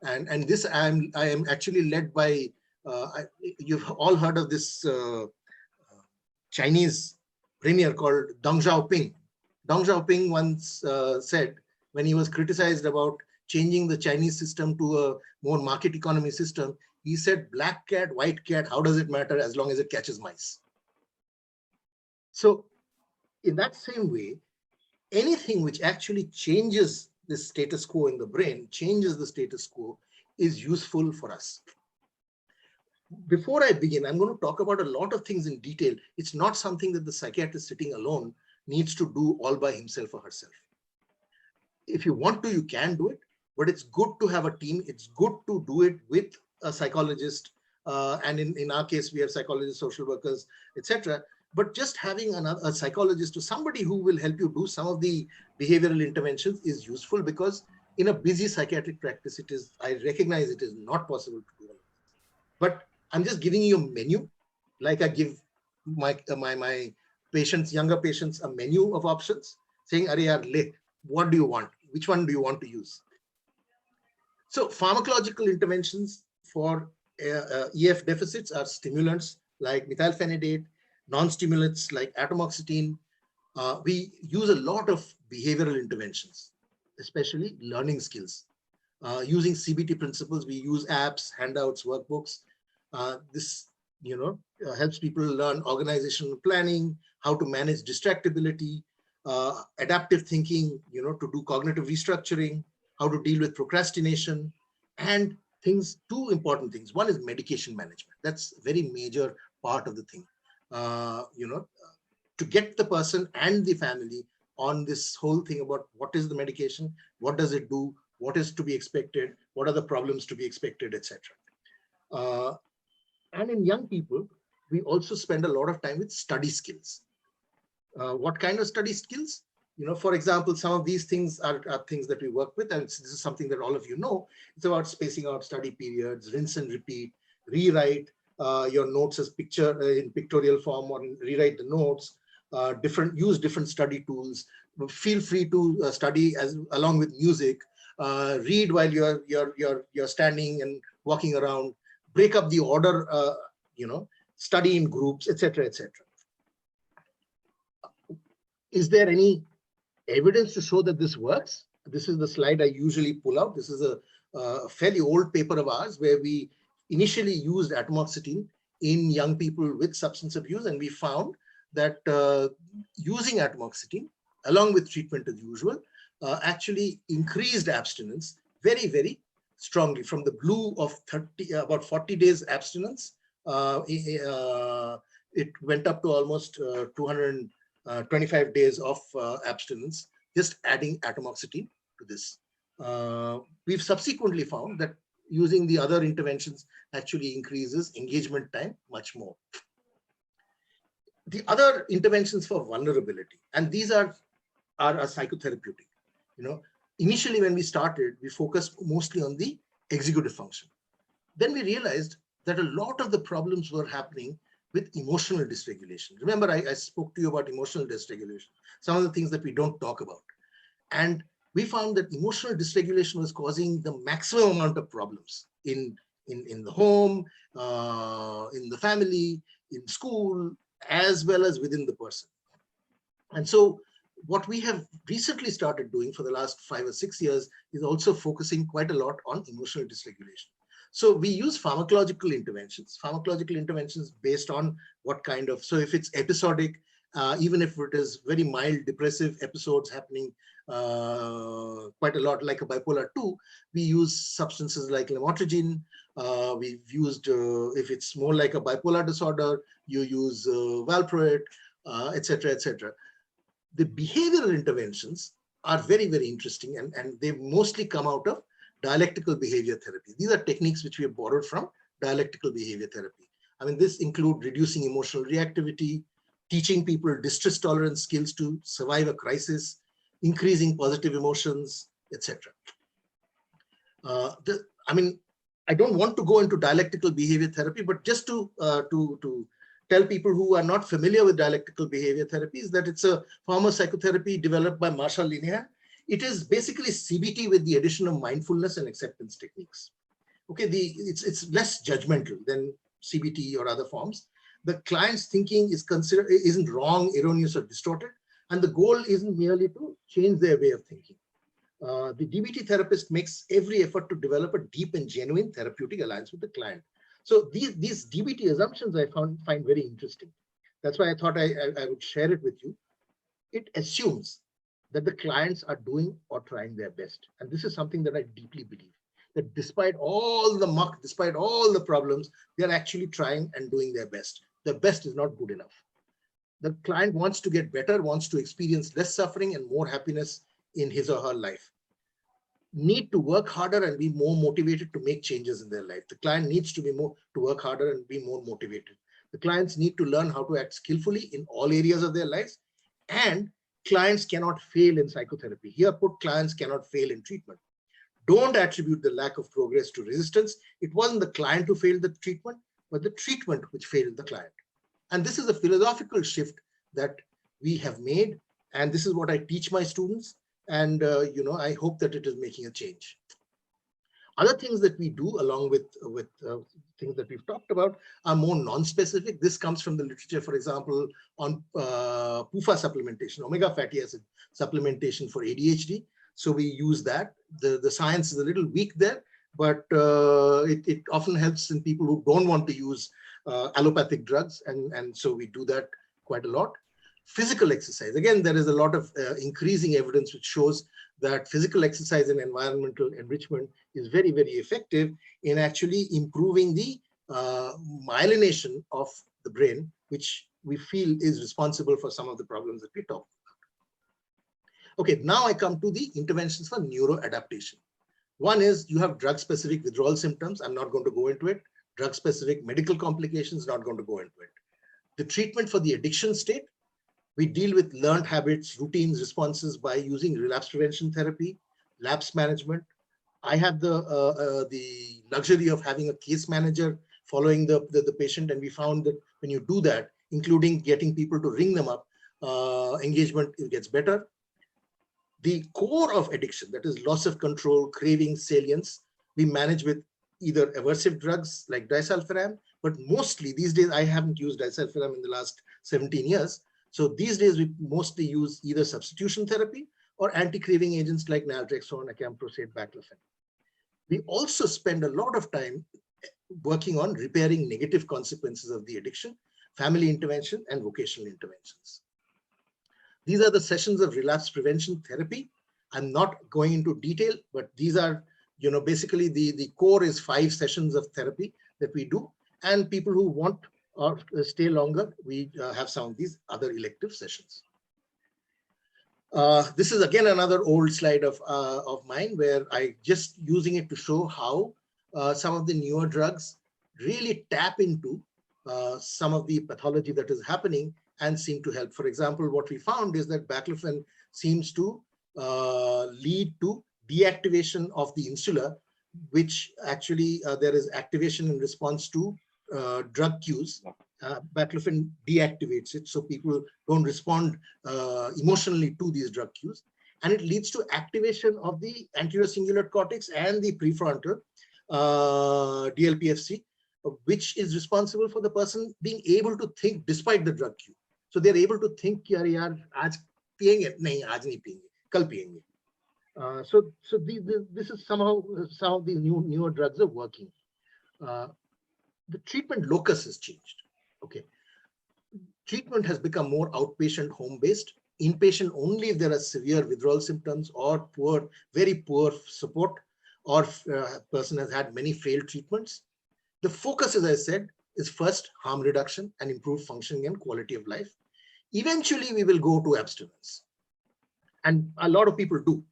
And this I am actually led by. You've all heard of this Chinese premier called Deng Xiaoping. Deng Xiaoping once said, when he was criticized about changing the Chinese system to a more market economy system, he said, "Black cat, white cat, how does it matter as long as it catches mice?" So in that same way, anything which actually changes the status quo in the brain, changes the status quo, is useful for us. Before I begin, I'm going to talk about a lot of things in detail. It's not something that the psychiatrist sitting alone needs to do all by himself or herself. If you want to, you can do it, but it's good to have a team. It's good to do it with a psychologist. And in our case, we have psychologists, social workers, etc. But just having a psychologist or somebody who will help you do some of the behavioral interventions is useful, because in a busy psychiatric practice, I recognize it is not possible to do all of this. But I'm just giving you a menu, like I give my patients, younger patients, a menu of options, saying, "Arey yaar, le, what do you want? Which one do you want to use?" So pharmacological interventions for EF deficits are stimulants like methylphenidate, non-stimulants like atomoxetine. We use a lot of behavioral interventions, especially learning skills. Using CBT principles, we use apps, handouts, workbooks. This helps people learn organizational planning, how to manage distractibility, adaptive thinking, to do cognitive restructuring, how to deal with procrastination, and two important things. One is medication management. That's a very major part of the thing. To get the person and the family on this whole thing about what is the medication, what does it do, what is to be expected, what are the problems to be expected, etc. And in young people, we also spend a lot of time with study skills. What kind of study skills? For example, some of these things are things that we work with, and this is something that all of you know. It's about spacing out study periods, rinse and repeat, rewrite your notes as in pictorial form, or rewrite the notes, use different study tools. Feel free to study along with music. Read while you're standing and walking around. Break up the order, study in groups, etc., etc. Is there any evidence to show that this works? This is the slide I usually pull out. This is a fairly old paper of ours where we initially used atomoxetine in young people with substance abuse, and we found that using atomoxetine along with treatment as usual actually increased abstinence very, very strongly. From the blue of about 40 days abstinence, it went up to almost 225 days of abstinence, just adding atomoxetine to this. We've subsequently found that using the other interventions actually increases engagement time much more. The other interventions for vulnerability, and these are psychotherapeutic. Initially when we started, we focused mostly on the executive function. Then we realized that a lot of the problems were happening with emotional dysregulation. Remember, I spoke to you about emotional dysregulation, some of the things that we don't talk about. And we found that emotional dysregulation was causing the maximum amount of problems in the home, in the family, in school, as well as within the person. And so what we have recently started doing for the last 5 or 6 years is also focusing quite a lot on emotional dysregulation. So we use pharmacological interventions based on what kind of, so if it's episodic, even if it is very mild depressive episodes happening quite a lot, like a bipolar 2, we use substances like lamotrigine. We've used, if it's more like a bipolar disorder, you use valproate, etc., etc. The behavioral interventions are very, very interesting, and they mostly come out of dialectical behavior therapy. These are techniques which we have borrowed from dialectical behavior therapy. I mean, this includes reducing emotional reactivity, teaching people distress tolerance skills to survive a crisis, increasing positive emotions, etc. I mean, I don't want to go into dialectical behavior therapy, but just to tell people who are not familiar with dialectical behavior therapy is that it's a form of psychotherapy developed by Marshall Linehan. It is basically CBT with the addition of mindfulness and acceptance techniques. Okay, it's less judgmental than CBT or other forms. The client's thinking isn't wrong, erroneous, or distorted, and the goal isn't merely to change their way of thinking. The DBT therapist makes every effort to develop a deep and genuine therapeutic alliance with the client. So these DBT assumptions I find very interesting. That's why I thought I would share it with you. It assumes that the clients are doing or trying their best. And this is something that I deeply believe, that despite all the muck, despite all the problems, they're actually trying and doing their best. The best is not good enough. The client wants to get better, wants to experience less suffering and more happiness in his or her life. Need to work harder and be more motivated to make changes in their life. The client needs to work harder and be more motivated. The clients need to learn how to act skillfully in all areas of their lives, and clients cannot fail in psychotherapy. Here put, clients cannot fail in treatment. Don't attribute the lack of progress to resistance. It wasn't the client who failed the treatment, but the treatment which failed the client. And this is a philosophical shift that we have made, and this is what I teach my students. And I hope that it is making a change. Other things that we do along with things that we've talked about are more non-specific. This comes from the literature, for example, on PUFA supplementation, omega fatty acid supplementation for ADHD. So we use that. The science is a little weak there, but it often helps in people who don't want to use allopathic drugs. And so we do that quite a lot. Physical exercise. Again, there is a lot of increasing evidence which shows that physical exercise and environmental enrichment is very, very effective in actually improving the myelination of the brain, which we feel is responsible for some of the problems that we talked about. Okay, now I come to the interventions for neuroadaptation. One is you have drug-specific withdrawal symptoms. I'm not going to go into it. Drug-specific medical complications, not going to go into it. The treatment for the addiction state, we deal with learned habits, routines, responses by using relapse prevention therapy, lapse management. I have the luxury of having a case manager following the patient, and we found that when you do that, including getting people to ring them up, engagement gets better. The core of addiction, that is loss of control, craving, salience, we manage with either aversive drugs like disulfiram, but mostly these days, I haven't used disulfiram in the last 17 years. So these days we mostly use either substitution therapy or anti-craving agents like naltrexone, acamprosate, baclofen. We also spend a lot of time working on repairing negative consequences of the addiction, family intervention, and vocational interventions. These are the sessions of relapse prevention therapy. I'm not going into detail, but these are, basically the core is 5 sessions of therapy that we do. And people who want or stay longer, we have some of these other elective sessions. This is again another old slide of mine where I just using it to show how some of the newer drugs really tap into some of the pathology that is happening and seem to help. For example, what we found is that baclofen seems to lead to deactivation of the insula, which actually there is activation in response to drug cues. Baclofen deactivates it, so people don't respond emotionally to these drug cues. And it leads to activation of the anterior cingulate cortex and the prefrontal DLPFC, which is responsible for the person being able to think despite the drug cue. So they're able to think, yaar, aaj piyenge, nahi, aaj nahi piyenge, kal piyenge. So this is somehow some of these newer drugs are working. The treatment locus has changed. Okay, treatment has become more outpatient, home-based, inpatient only if there are severe withdrawal symptoms or very poor support, or person has had many failed treatments. The focus, as I said, is first harm reduction and improved functioning and quality of life. Eventually, we will go to abstinence, and a lot of people do.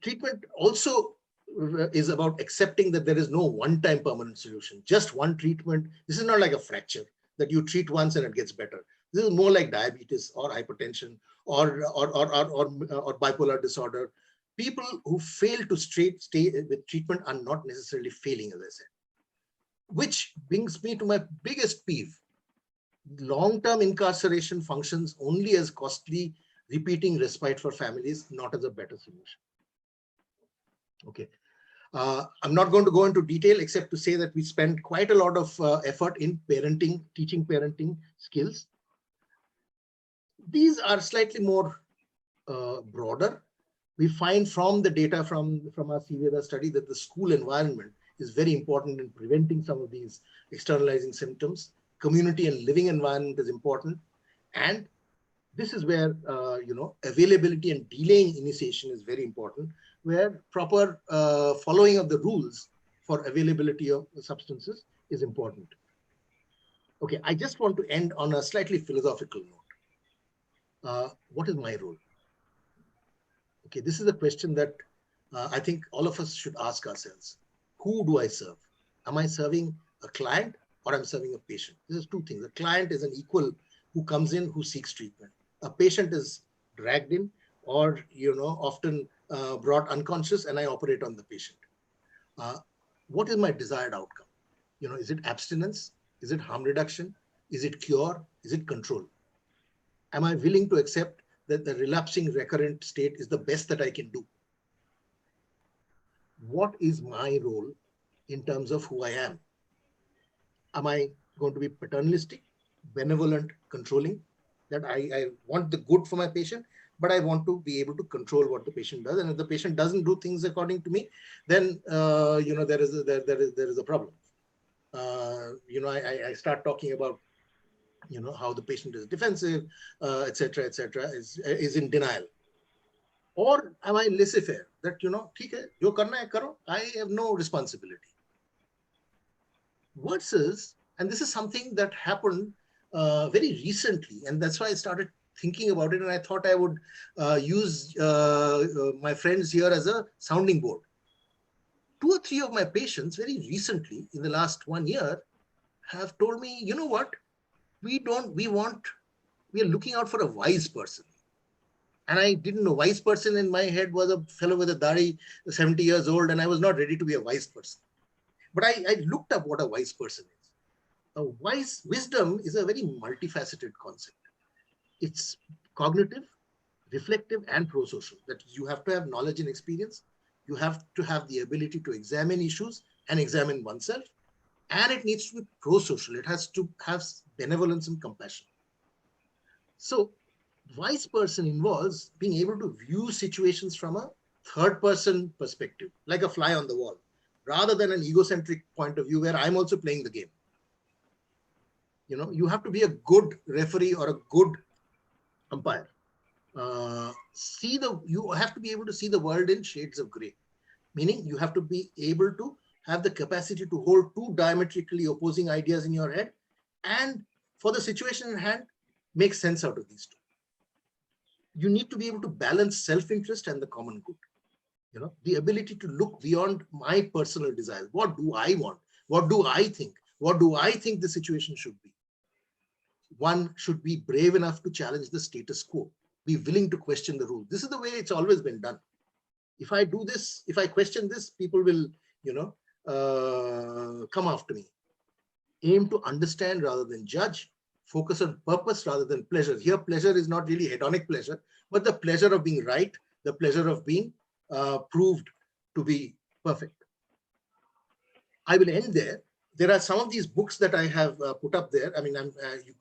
Treatment also is about accepting that there is no one-time permanent solution, just one treatment. This is not like a fracture that you treat once and it gets better. This is more like diabetes or hypertension or bipolar disorder. People who fail to stay with treatment are not necessarily failing, as I said. Which brings me to my biggest peeve. Long-term incarceration functions only as costly repeating respite for families, not as a better solution. Okay. I'm not going to go into detail except to say that we spend quite a lot of effort in parenting, teaching parenting skills. These are slightly more broader. We find from the data from our CVEDA study that the school environment is very important in preventing some of these externalizing symptoms. Community and living environment is important. And this is where, availability and delaying initiation is very important, where proper following of the rules for availability of substances is important. Okay, I just want to end on a slightly philosophical note. What is my role? Okay, this is a question that I think all of us should ask ourselves. Who do I serve? Am I serving a client or I'm serving a patient? This is two things. A client is an equal who comes in, who seeks treatment. A patient is dragged in or, often brought unconscious, and I operate on the patient. What is my desired outcome? Is it abstinence? Is it harm reduction? Is it cure? Is it control? Am I willing to accept that the relapsing recurrent state is the best that I can do? What is my role in terms of who I am? Am I going to be paternalistic, benevolent, controlling? That I want the good for my patient, but I want to be able to control what the patient does. And if the patient doesn't do things according to me, then there is a problem. I start talking about how the patient is defensive, etc., is in denial. Or am I laissez-faire that theek hai, jo karna hai karo, I have no responsibility. Versus, and this is something that happened very recently, and that's why I started thinking about it, and I thought I would use my friends here as a sounding board. 2 or 3 of my patients very recently, in the last 1 year, have told me, you know what, we are looking out for a wise person. And I didn't know. Wise person in my head was a fellow with a dari, 70 years old, and I was not ready to be a wise person. But I looked up what a wise person is. Wisdom is a very multifaceted concept. It's cognitive, reflective, and pro-social. That you have to have knowledge and experience. You have to have the ability to examine issues and examine oneself. And it needs to be pro-social. It has to have benevolence and compassion. So wise person involves being able to view situations from a third person perspective, like a fly on the wall, rather than an egocentric point of view where I'm also playing the game. You know, you have to be a good referee or a good umpire. You have to be able to see the world in shades of gray, meaning you have to be able to have the capacity to hold two diametrically opposing ideas in your head, and for the situation in hand, make sense out of these two. You need to be able to balance self-interest and the common good. You know, the ability to look beyond my personal desires. What do I want? What do I think? What do I think the situation should be? One should be brave enough to challenge the status quo, be willing to question the rules. This is the way it's always been done. If I do this, if I question this, people will, come after me. Aim to understand rather than judge. Focus on purpose rather than pleasure. Here, pleasure is not really hedonic pleasure, but the pleasure of being right, the pleasure of being proved to be perfect. I will end there. There are some of these books that I have put up there. I mean,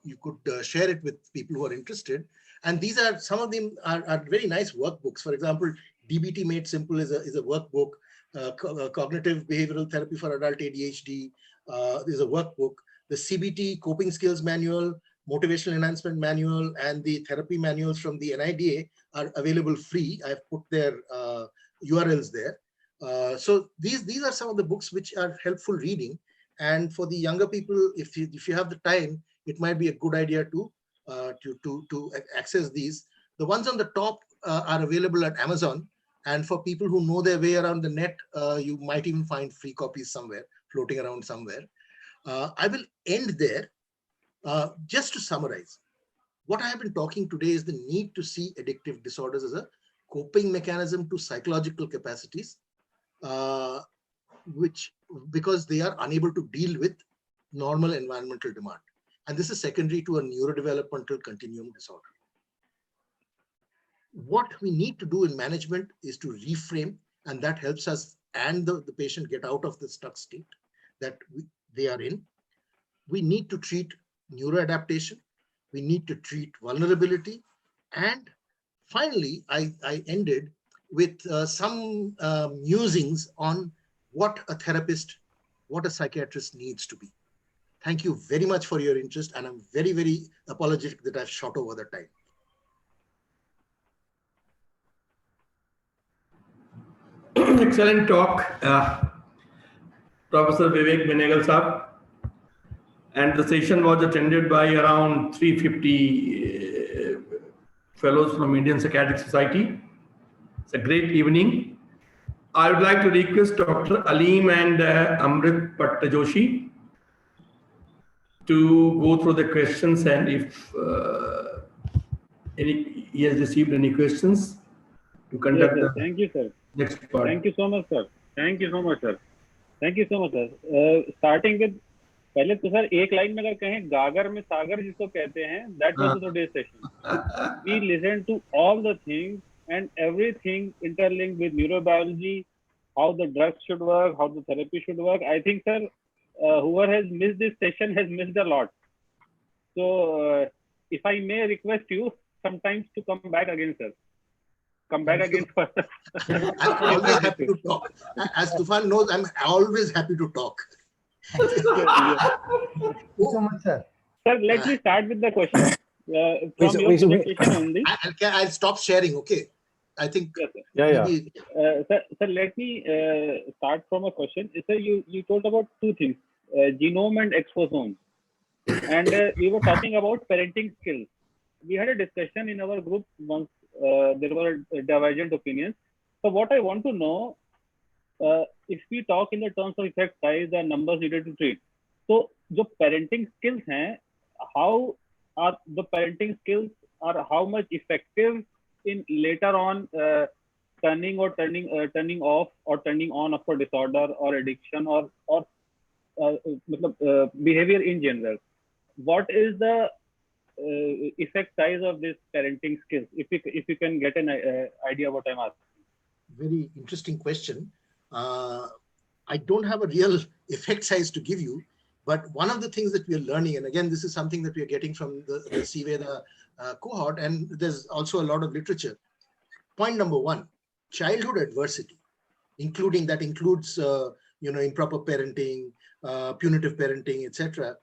you could share it with people who are interested. And these are, some of them are very nice workbooks. For example, DBT Made Simple is a workbook. Cognitive Behavioral Therapy for Adult ADHD is a workbook. The CBT Coping Skills Manual, Motivational Enhancement Manual, and the therapy manuals from the NIDA are available free. I've put their URLs there. So these are some of the books which are helpful reading. And for the younger people, if you have the time, it might be a good idea to access these. The ones on the top are available at Amazon. And for people who know their way around the net, you might even find free copies somewhere, floating around somewhere. I will end there. Just to summarize, what I have been talking today is the need to see addictive disorders as a coping mechanism to psychological capacities, because they are unable to deal with normal environmental demand. And this is secondary to a neurodevelopmental continuum disorder. What we need to do in management is to reframe, and that helps us and the patient get out of the stuck state that they are in. We need to treat neuroadaptation. We need to treat vulnerability. And finally, I ended with some musings on what a therapist, what a psychiatrist needs to be. Thank you very much for your interest, and I'm very, very apologetic that I've shot over the time. Excellent talk, Professor Vivek Benegal Saab. And the session was attended by around 350 fellows from Indian Psychiatric Society. It's a great evening. I would like to request Dr. Aleem and Amrit Pattajoshi to go through the questions, and if he has received any questions, to conduct the Thank you, sir. next part. Thank you so much, sir. Thank you so much, sir. Thank you so much, sir. Starting with, पहले तो sir एक line में अगर कहें गागर में सागर जिसको कहते हैं, that was today's session. We listened to all the things and everything interlinked with neurobiology, how the drugs should work, how the therapy should work. I think, sir, whoever has missed this session has missed a lot. So if I may request you sometimes to come back again, sir. Come back again for us. I'm always happy to talk. As Tufan knows, I'm always happy to talk. Thank you so much, sir. Sir, let me start with the question. From your presentation only. I'll stop sharing, okay? I think. Yes, sir. Yeah. Sir, let me start from a question. Sir, you told about two things, genome and exosomes. And we were talking about parenting skills. We had a discussion in our group once. There were divergent opinions. So what I want to know, if we talk in the terms of effect size and numbers needed to treat, so the parenting skills hain, how are the parenting skills are how much effective in later on turning off or turning on of a disorder or addiction or behavior in general? What is the effect size of this parenting skills? If you can get an idea what I'm asking. Very interesting question. I don't have a real effect size to give you, but one of the things that we are learning, and again, this is something that we are getting from the CVEDA cohort, and there's also a lot of literature. Point number one, childhood adversity, that includes improper parenting, punitive parenting, etc.,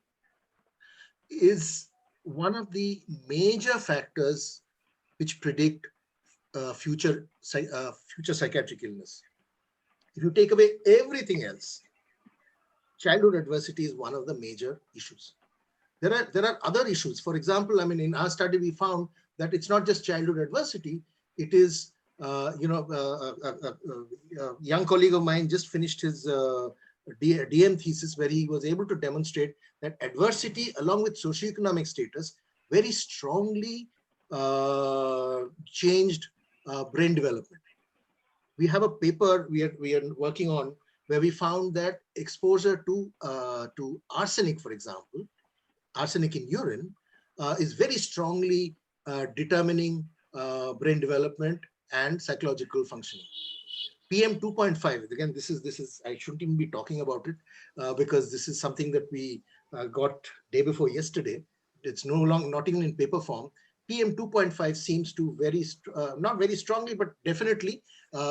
is one of the major factors which predict future psychiatric illness. If you take away everything else, childhood adversity is one of the major issues. There are other issues. For example, I mean, in our study, we found that it's not just childhood adversity. It is, a young colleague of mine just finished his DM thesis where he was able to demonstrate that adversity along with socioeconomic status very strongly changed brain development. We have a paper we are working on where we found that exposure to arsenic, for example, arsenic in urine, is very strongly determining brain development and psychological functioning. PM 2.5, again, this is I shouldn't even be talking about it because this is something that we got day before yesterday. It's not even in paper form. PM 2.5 seems to not very strongly, but definitely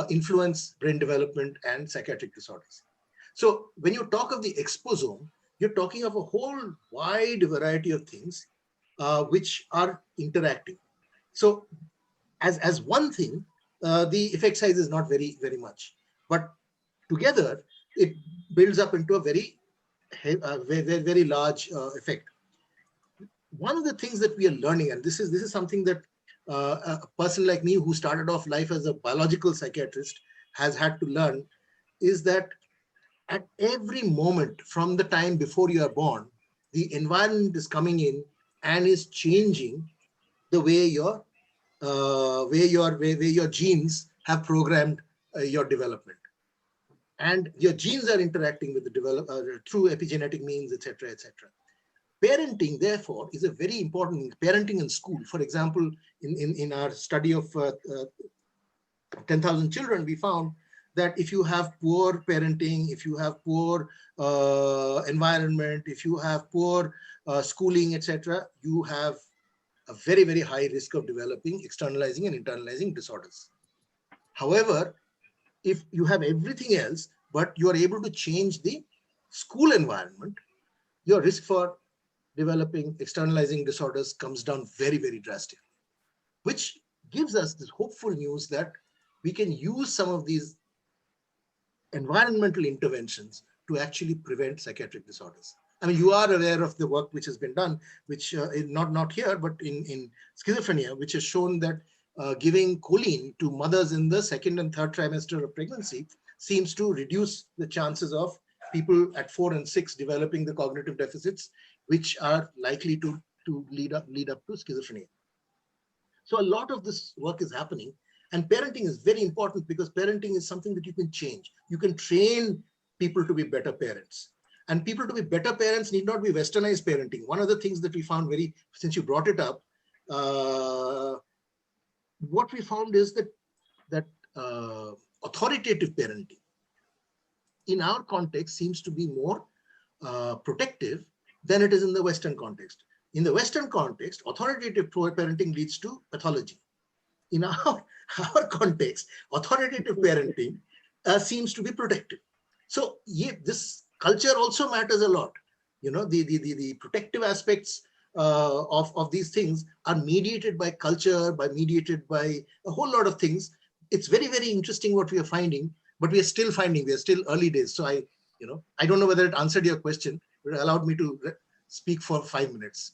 influence brain development and psychiatric disorders. So when you talk of the exposome, you're talking of a whole wide variety of things which are interacting. So as one thing, the effect size is not very much, but together it builds up into a very large effect. One of the things that we are learning, and this is something that a person like me who started off life as a biological psychiatrist has had to learn, is that at every moment from the time before you are born, the environment is coming in and is changing the way your genes have programmed your development, and your genes are interacting with the through epigenetic means, etc., etc. Parenting, therefore, is a very important parenting in school. For example, in our study of 10,000 children, we found that if you have poor parenting, if you have poor environment, if you have poor schooling, etc., you have a very high risk of developing externalizing and internalizing disorders. However, if you have everything else, but you are able to change the school environment, your risk for developing externalizing disorders comes down very drastically, which gives us this hopeful news that we can use some of these environmental interventions to actually prevent psychiatric disorders. I mean, you are aware of the work which has been done, which is not here, but in schizophrenia, which has shown that giving choline to mothers in the second and third trimester of pregnancy seems to reduce the chances of people at 4 and 6 developing the cognitive deficits, which are likely to lead up to schizophrenia. So a lot of this work is happening, and parenting is very important because parenting is something that you can change. You can train people to be better parents. And people to be better parents need not be westernized parenting. One of the things that we found since you brought it up, what we found is that authoritative parenting in our context seems to be more protective than it is in the Western context. In the Western context, authoritative parenting leads to pathology. In our context, authoritative parenting seems to be protective. So this culture also matters a lot. You know, the protective aspects of these things are mediated by culture, mediated by a whole lot of things. It's very interesting what we are finding, but we are still early days. So I don't know whether it answered your question, but it allowed me to speak for 5 minutes.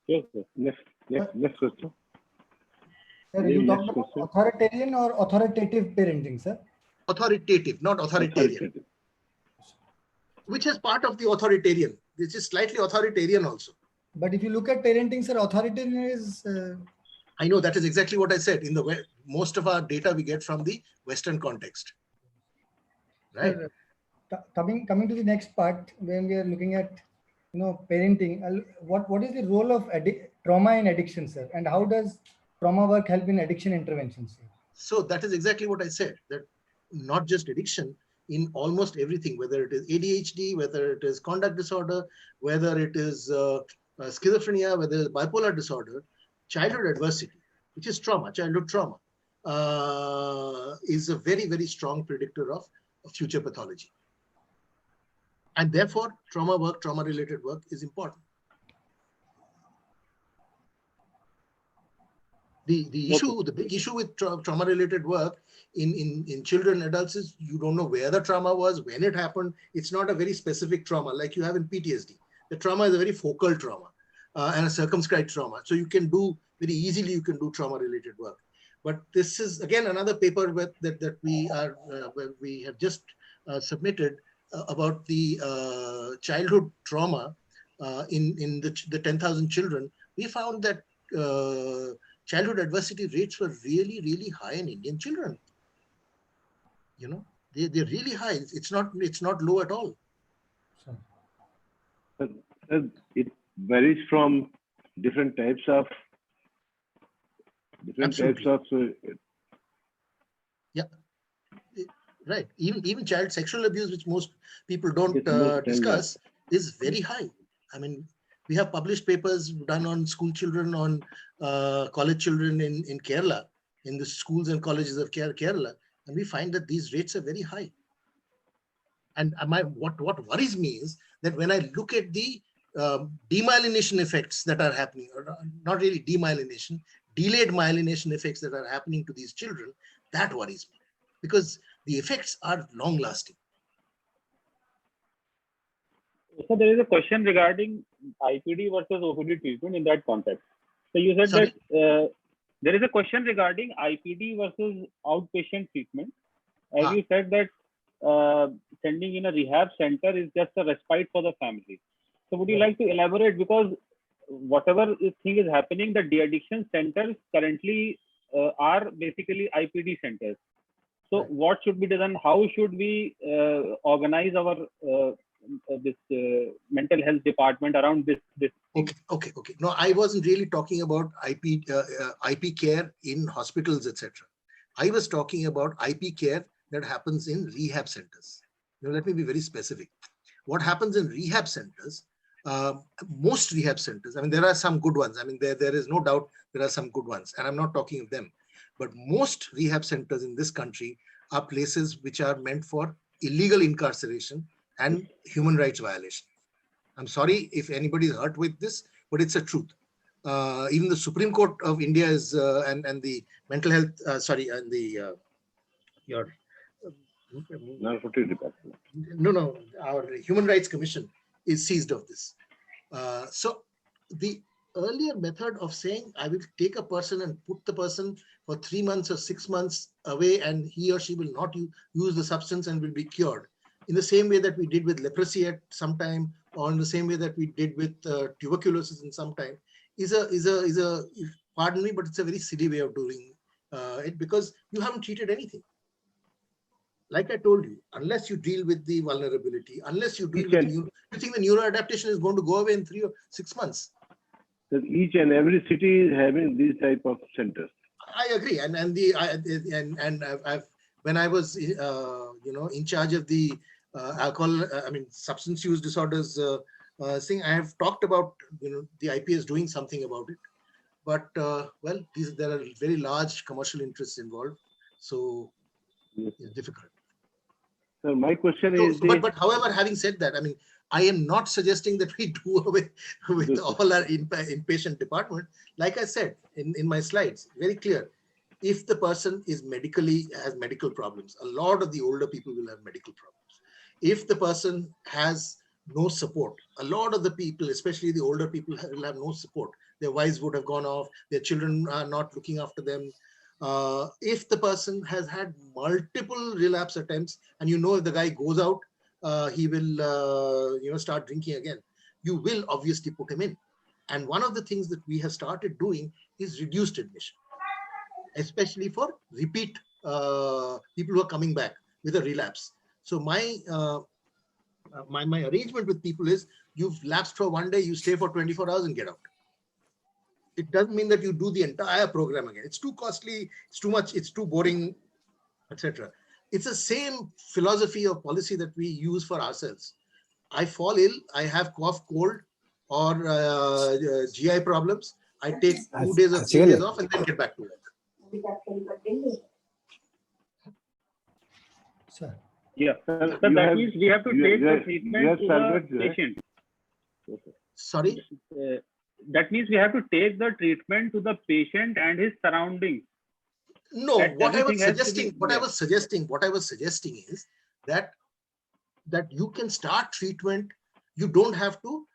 Yes, sir. Next question. Sir, you talked about authoritarian or authoritative parenting, sir? Authoritative, not authoritarian. Which is part of the authoritarian. This is slightly authoritarian also. But if you look at parenting, sir, authoritarian is... I know, that is exactly what I said. In the West, most of our data we get from the Western context. Right? Sir, coming to the next part, when we are looking at parenting, what is the role of trauma in addiction, sir? And how does trauma work help in addiction interventions, sir? So that is exactly what I said, that not just addiction, in almost everything, whether it is ADHD, whether it is conduct disorder, whether it is schizophrenia, whether it is bipolar disorder, childhood adversity, which is trauma, childhood trauma, is a very, very strong predictor of future pathology. And therefore, trauma work, trauma-related work is important. The big issue with trauma-related work in children and adults is you don't know where the trauma was, when it happened. It's not a very specific trauma like you have in PTSD. The trauma is a very focal trauma and a circumscribed trauma. So you can do very easily, you can do trauma-related work. But this is again another paper that we have just submitted about the childhood trauma in the 10,000 children. We found that childhood adversity rates were really, really high in Indian children. They're really high. It's not low at all. It varies from different types of yeah, right. Even child sexual abuse, which most people don't discuss, is very high. I mean, we have published papers done on school children, on college children in Kerala, in the schools and colleges of Kerala, and we find that these rates are very high. And what worries me is that when I look at the demyelination effects that are happening, or not really demyelination, delayed myelination effects that are happening to these children, that worries me, because the effects are long lasting. So there is a question regarding IPD versus OPD treatment in that context. So you said that there is a question regarding IPD versus outpatient treatment. As you said that sending in a rehab center is just a respite for the family. So would you like to elaborate, because whatever thing is happening, the de-addiction centers currently are basically IPD centers. So what should be done? How should we organize our this mental health department around this? Okay. No, I wasn't really talking about IP care in hospitals, etc. I was talking about IP care that happens in rehab centers. Let me be very specific. What happens in rehab centers? Most rehab centers, I mean, there are some good ones. I mean, there is no doubt there are some good ones, and I'm not talking of them. But most rehab centers in this country are places which are meant for illegal incarceration and human rights violation. I'm sorry if anybody is hurt with this, but it's a truth. Even the Supreme Court of India is, and the mental health, and the your narcotic department. No, our Human Rights Commission is seized of this. So the earlier method of saying I will take a person and put the person for 3 months or 6 months away, and he or she will not use the substance and will be cured, in the same way that we did with leprosy at some time, or in the same way that we did with tuberculosis in some time, is a pardon me, but it's a very silly way of doing it, because you haven't treated anything. Like I told you, unless you deal with the vulnerability, unless you deal with you think the neuroadaptation is going to go away in 3 or 6 months. So each and every city is having these type of centers. I agree, when I was in charge of the substance use disorders thing, I have talked about the IPS doing something about it, but there are very large commercial interests involved, so it's difficult. So my question is, but however, having said that, I mean, I am not suggesting that we do away with all our inpatient department. Like I said in my slides, very clear. If the person is has medical problems, a lot of the older people will have medical problems. If the person has no support, a lot of the people, especially the older people, will have no support. Their wives would have gone off, their children are not looking after them. If the person has had multiple relapse attempts, and if the guy goes out, he will start drinking again, you will obviously put him in. And one of the things that we have started doing is reduced admission, especially for repeat people who are coming back with a relapse. So my my arrangement with people is you've lapsed for one day, you stay for 24 hours and get out. It doesn't mean that you do the entire program again. It's too costly, it's too much, it's too boring, etc. It's the same philosophy or policy that we use for ourselves. I fall ill, I have cough, cold, or GI problems. I take 2 days or 3 days off and then get back to work. Sir. Yeah, so that means we have to take the treatment to the patient. Sorry? That means we have to take the treatment to the patient and his surroundings. No, That what I was everything suggesting, is that you can start treatment. You don't have to.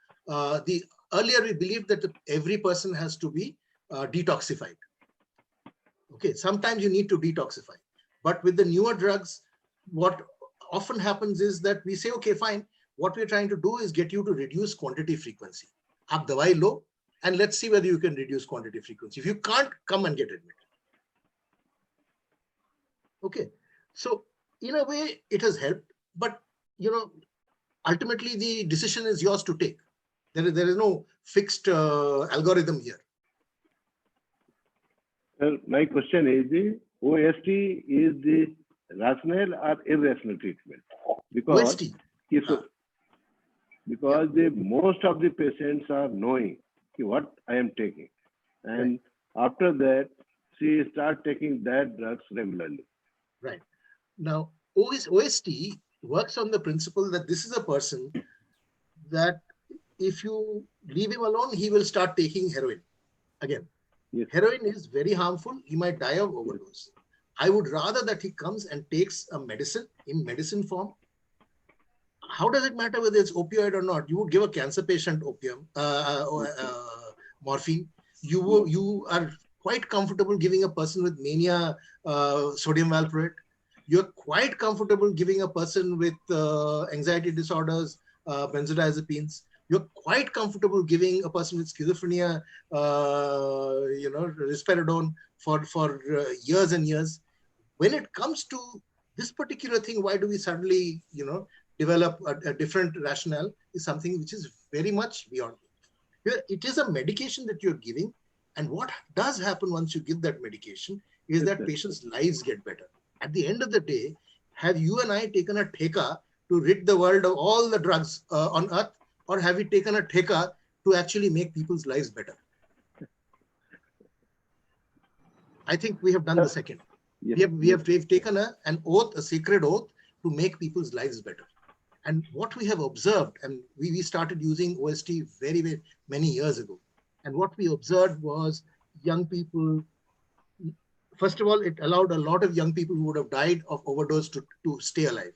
Earlier we believed that every person has to be detoxified. Okay, sometimes you need to detoxify, but with the newer drugs, what often happens is that we say, okay, fine. What we're trying to do is get you to reduce quantity frequency. Aap dawai lo, and let's see whether you can reduce quantity frequency. If you can't, come and get admitted. Okay, so in a way it has helped, but ultimately the decision is yours to take. There is no fixed algorithm here. Sir, my question is, the OST is the rational or irrational treatment? Because OST. Because most of the patients are knowing what I am taking, and after that she start taking that drugs regularly. Right. Now, OST works on the principle that this is a person that if you leave him alone, he will start taking heroin again. Yes. Heroin is very harmful. He might die of overdose. I would rather that he comes and takes a medicine in medicine form. How does it matter whether it's opioid or not? You would give a cancer patient morphine. You are quite comfortable giving a person with mania sodium valproate. You're quite comfortable giving a person with anxiety disorders benzodiazepines. You're quite comfortable giving a person with schizophrenia risperidone for years and years. When it comes to this particular thing, why do we suddenly develop a different rationale? Is something which is very much beyond me. It is a medication that you're giving, and what does happen once you give that medication is that patients' lives get better. At the end of the day, have you and I taken a theka to rid the world of all the drugs on earth, or have we taken a theka to actually make people's lives better? I think we have done the second. Yes. We've taken an oath, a sacred oath, to make people's lives better. And what we have observed, and we started using OST very, very many years ago. And what we observed was young people. First of all, it allowed a lot of young people who would have died of overdose to stay alive.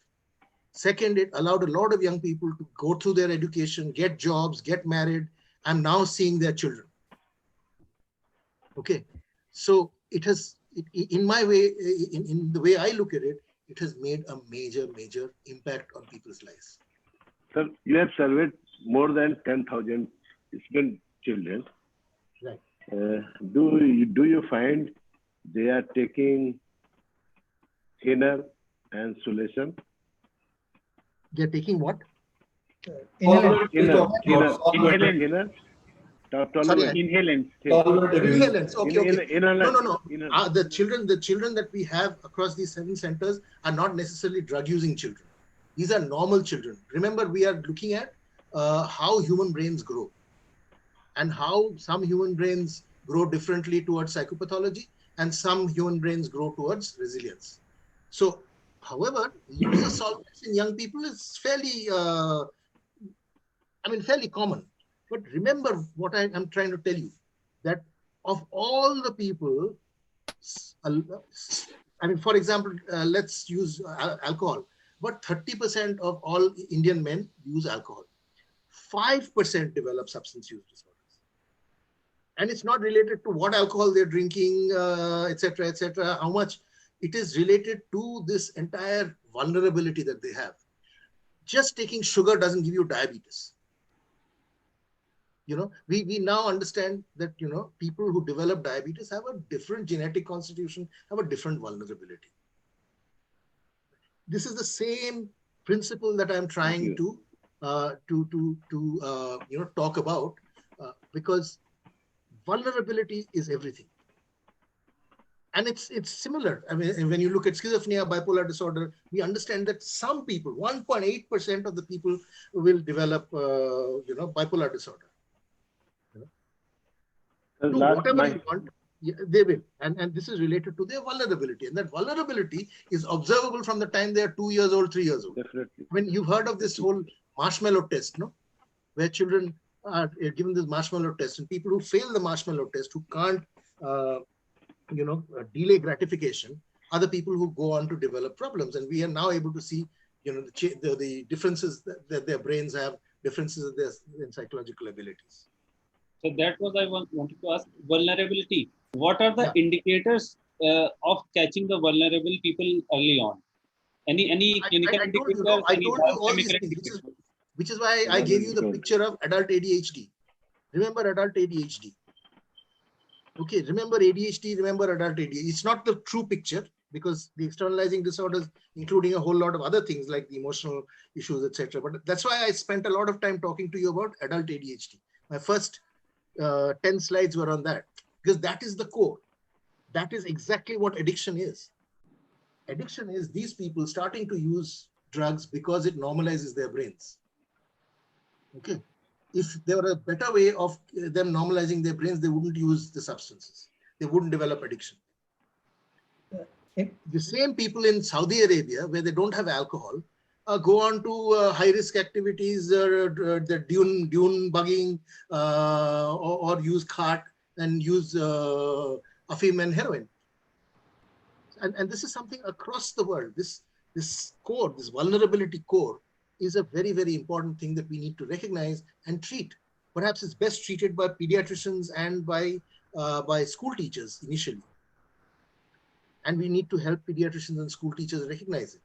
Second, it allowed a lot of young people to go through their education, get jobs, get married. I'm now seeing their children. Okay, so it has, in my way, in the way I look at it, it has made a major, major impact on people's lives. Sir, you have surveyed more than 10,000 student children. Right. Do you find they are taking thinner and solution? They're taking what? Inhalants. Okay. No. The children that we have across these 7 centers are not necessarily drug-using children. These are normal children. Remember, we are looking at how human brains grow and how some human brains grow differently towards psychopathology and some human brains grow towards resilience. So, however, user solveness in young people is fairly, fairly common. But remember what I'm trying to tell you, that of all the people, for example, let's use alcohol. But 30% of all Indian men use alcohol. 5% develop substance use disorders. And it's not related to what alcohol they're drinking, etc., how much. It is related to this entire vulnerability that they have. Just taking sugar doesn't give you diabetes. We now understand that, people who develop diabetes have a different genetic constitution, have a different vulnerability. This is the same principle that I'm trying to talk about, because vulnerability is everything. And it's similar. I mean, when you look at schizophrenia, bipolar disorder, we understand that some people, 1.8% of the people will develop, bipolar disorder. Do whatever you want, they will. And this is related to their vulnerability. And that vulnerability is observable from the time they are 2 years old, 3 years old. Definitely. I mean, you've heard of this whole marshmallow test, no? Where children are given this marshmallow test, and people who fail the marshmallow test, who can't, delay gratification, are the people who go on to develop problems. And we are now able to see, the differences that their brains have, differences in psychological abilities. So that was I wanted to ask. Vulnerability. What are the indicators of catching the vulnerable people early on? Any clinical indicators? I told you all these things, which is why I gave you the picture of adult ADHD. Remember adult ADHD. Okay, remember ADHD, remember adult ADHD. It's not the true picture, because the externalizing disorders, including a whole lot of other things like the emotional issues, etc. But that's why I spent a lot of time talking to you about adult ADHD. My first 10 slides were on that, because that is the core. That is exactly what addiction is. Addiction is these people starting to use drugs because it normalizes their brains. Okay. If there were a better way of them normalizing their brains, they wouldn't use the substances. They wouldn't develop addiction. The same people in Saudi Arabia, where they don't have alcohol, go on to high-risk activities, the dune bugging, or use cart and use afim and heroin. And this is something across the world. This core, this vulnerability core, is a very, very important thing that we need to recognize and treat. Perhaps it's best treated by pediatricians and by school teachers initially. And we need to help pediatricians and school teachers recognize it.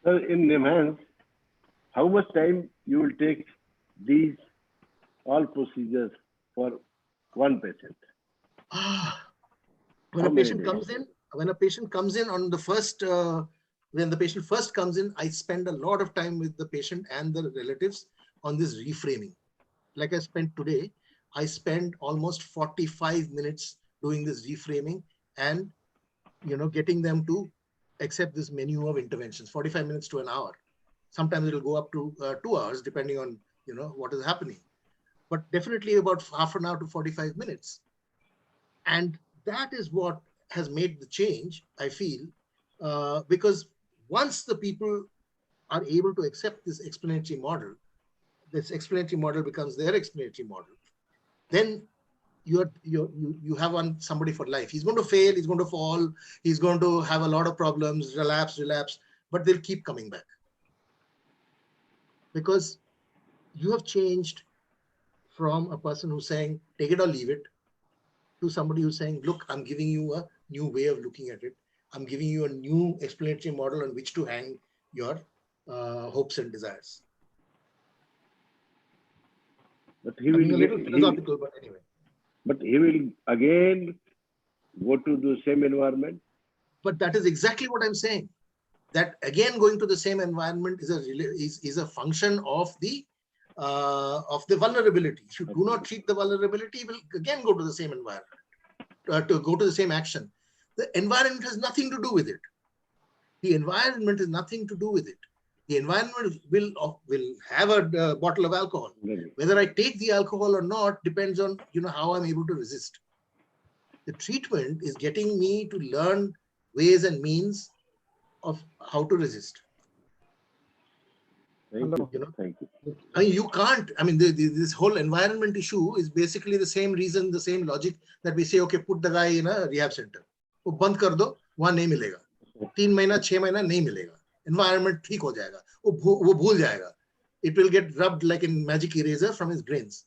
Sir, in NIMHANS, how much time you will take these all procedures for one patient? When a patient comes in on the first, when the patient first comes in, I spend a lot of time with the patient and the relatives on this reframing. Like I spent today, I spend almost 45 minutes doing this reframing and, getting them to accept this menu of interventions, 45 minutes to an hour. Sometimes it'll go up to 2 hours, depending on, what is happening. But definitely about half an hour to 45 minutes. And that is what has made the change, I feel, because once the people are able to accept this explanatory model becomes their explanatory model, then you have somebody for life. He's going to fail, he's going to fall, he's going to have a lot of problems, relapse, but they'll keep coming back. Because you have changed from a person who's saying, take it or leave it, to somebody who's saying, look, I'm giving you a new way of looking at it. I'm giving you a new explanatory model on which to hang your hopes and desires. But he will a little philosophical, but anyway. But he will again go to the same environment. But that is exactly what I'm saying. That again, going to the same environment is a function of the vulnerability. If you do not treat the vulnerability, it will again go to the same environment, to go to the same action. The environment has nothing to do with it. The environment has nothing to do with it. The environment will have a bottle of alcohol. Whether I take the alcohol or not depends on how I'm able to resist. The treatment is getting me to learn ways and means of how to resist. Thank you. Thank you. I mean, you can't. I mean, this whole environment issue is basically the same reason, the same logic that we say, okay, put the guy in a rehab center. वो बंद कर दो, वहाँ नहीं मिलेगा. 3 महीना 6 महीना नहीं मिलेगा. Environment ठीक हो जाएगा. वो भूल जाएगा. It will get rubbed like in magic eraser from his brains.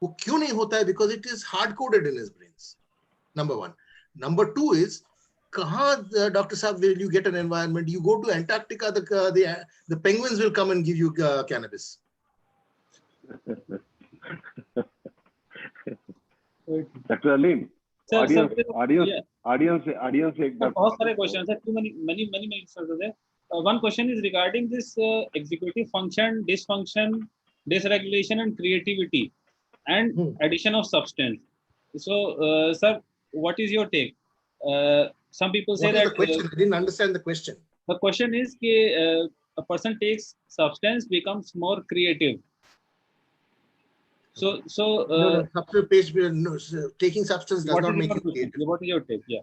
वो क्यों नहीं होता है? Because it is hard coded in his brains. Number one. Number two is, कहाँ Dr. Saab will you get an environment? You go to Antarctica, the penguins will come and give you cannabis. Dr. Alim, audience. बहुत सारे question है, too many questions are there. one question is regarding this executive function, dysfunction, dysregulation, and creativity, and addition of substance. So, sir, what is your take? Some people say What is that the question? I didn't understand the question. the question is that a person takes substance, becomes more creative. So, No, taking substance does not make you creative. What is your take? Yeah.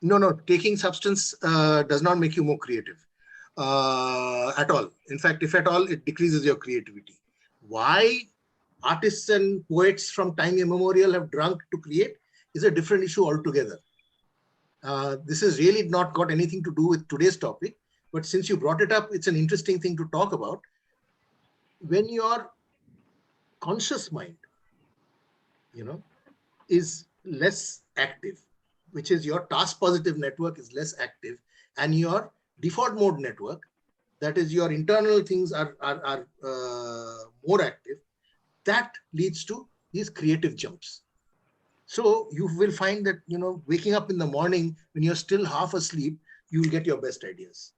No, taking substance does not make you more creative at all. In fact, if at all, it decreases your creativity. Why artists and poets from time immemorial have drunk to create is a different issue altogether. This has really not got anything to do with today's topic, but since you brought it up, it's an interesting thing to talk about. When your conscious mind, is less active, which is your task positive network is less active, and your default mode network, that is your internal things are more active, that leads to these creative jumps. So you will find that, waking up in the morning when you're still half asleep, you will get your best ideas.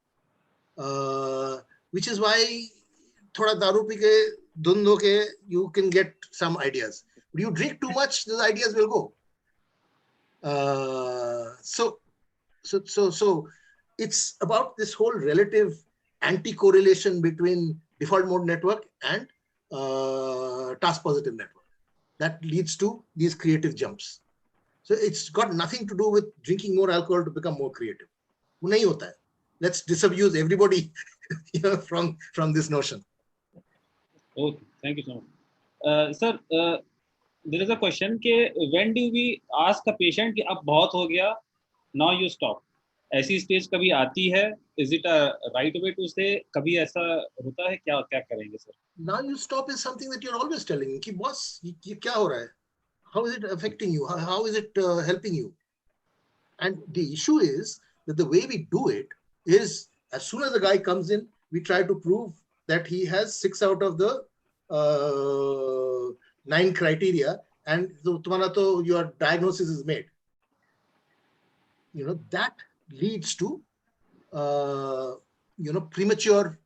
Which is why thoda daru pi ke, dhun do ke, you can get some ideas. But you drink too much, those ideas will go. So it's about this whole relative anti-correlation between default mode network and task positive network that leads to these creative jumps. So it's got nothing to do with drinking more alcohol to become more creative. वो नहीं होता है. Let's disabuse everybody from this notion. Okay, thank you so much. Sir, there is a question कि when do we ask a patient कि अब बहुत हो गया, now you stop? ऐसी स्टेज कभी आती है? Is it a right way to say? कभी ऐसा होता है? क्या करेंगे sir? Now you stop is something that you're always telling me कि boss ये क्या हो रहा है? How is it affecting you? How is it helping you? And the issue is that the way we do it is, as soon as the guy comes in, we try to prove that he has 6 out of the 9 criteria, and tumhara to your diagnosis is made. That leads to premature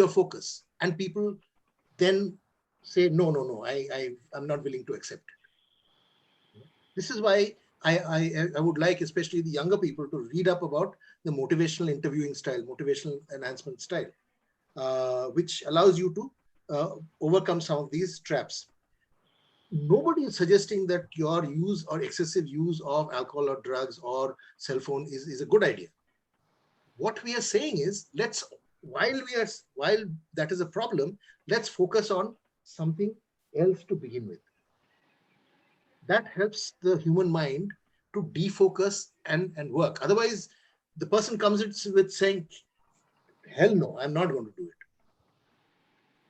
focus, and people then say no, I'm not willing to accept it. This is why I would like especially the younger people to read up about the motivational interviewing style, motivational enhancement style, which allows you to overcome some of these traps. Nobody is suggesting that your use or excessive use of alcohol or drugs or cell phone is a good idea. What we are saying is, while that is a problem, let's focus on something else to begin with. That helps the human mind to defocus and work. Otherwise, the person comes in with saying, hell no, I'm not going to do it.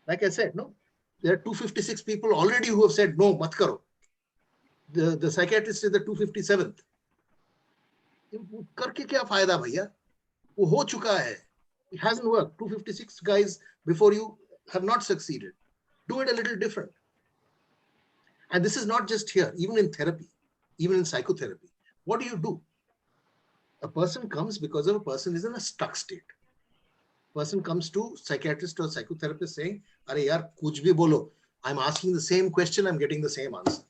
Like I said, no, there are 256 people already who have said, no, mat karo. The psychiatrist is the 257th. Karke kya fayda bhaiya? Wo ho chuka hai. It hasn't worked. 256 guys before you have not succeeded. Do it a little different. And this is not just here, even in therapy, even in psychotherapy. What do? A person comes because a person is in a stuck state. Person comes to psychiatrist or psychotherapist saying, "Are yaar, kuch bhi bolo. I'm asking the same question, I'm getting the same answer.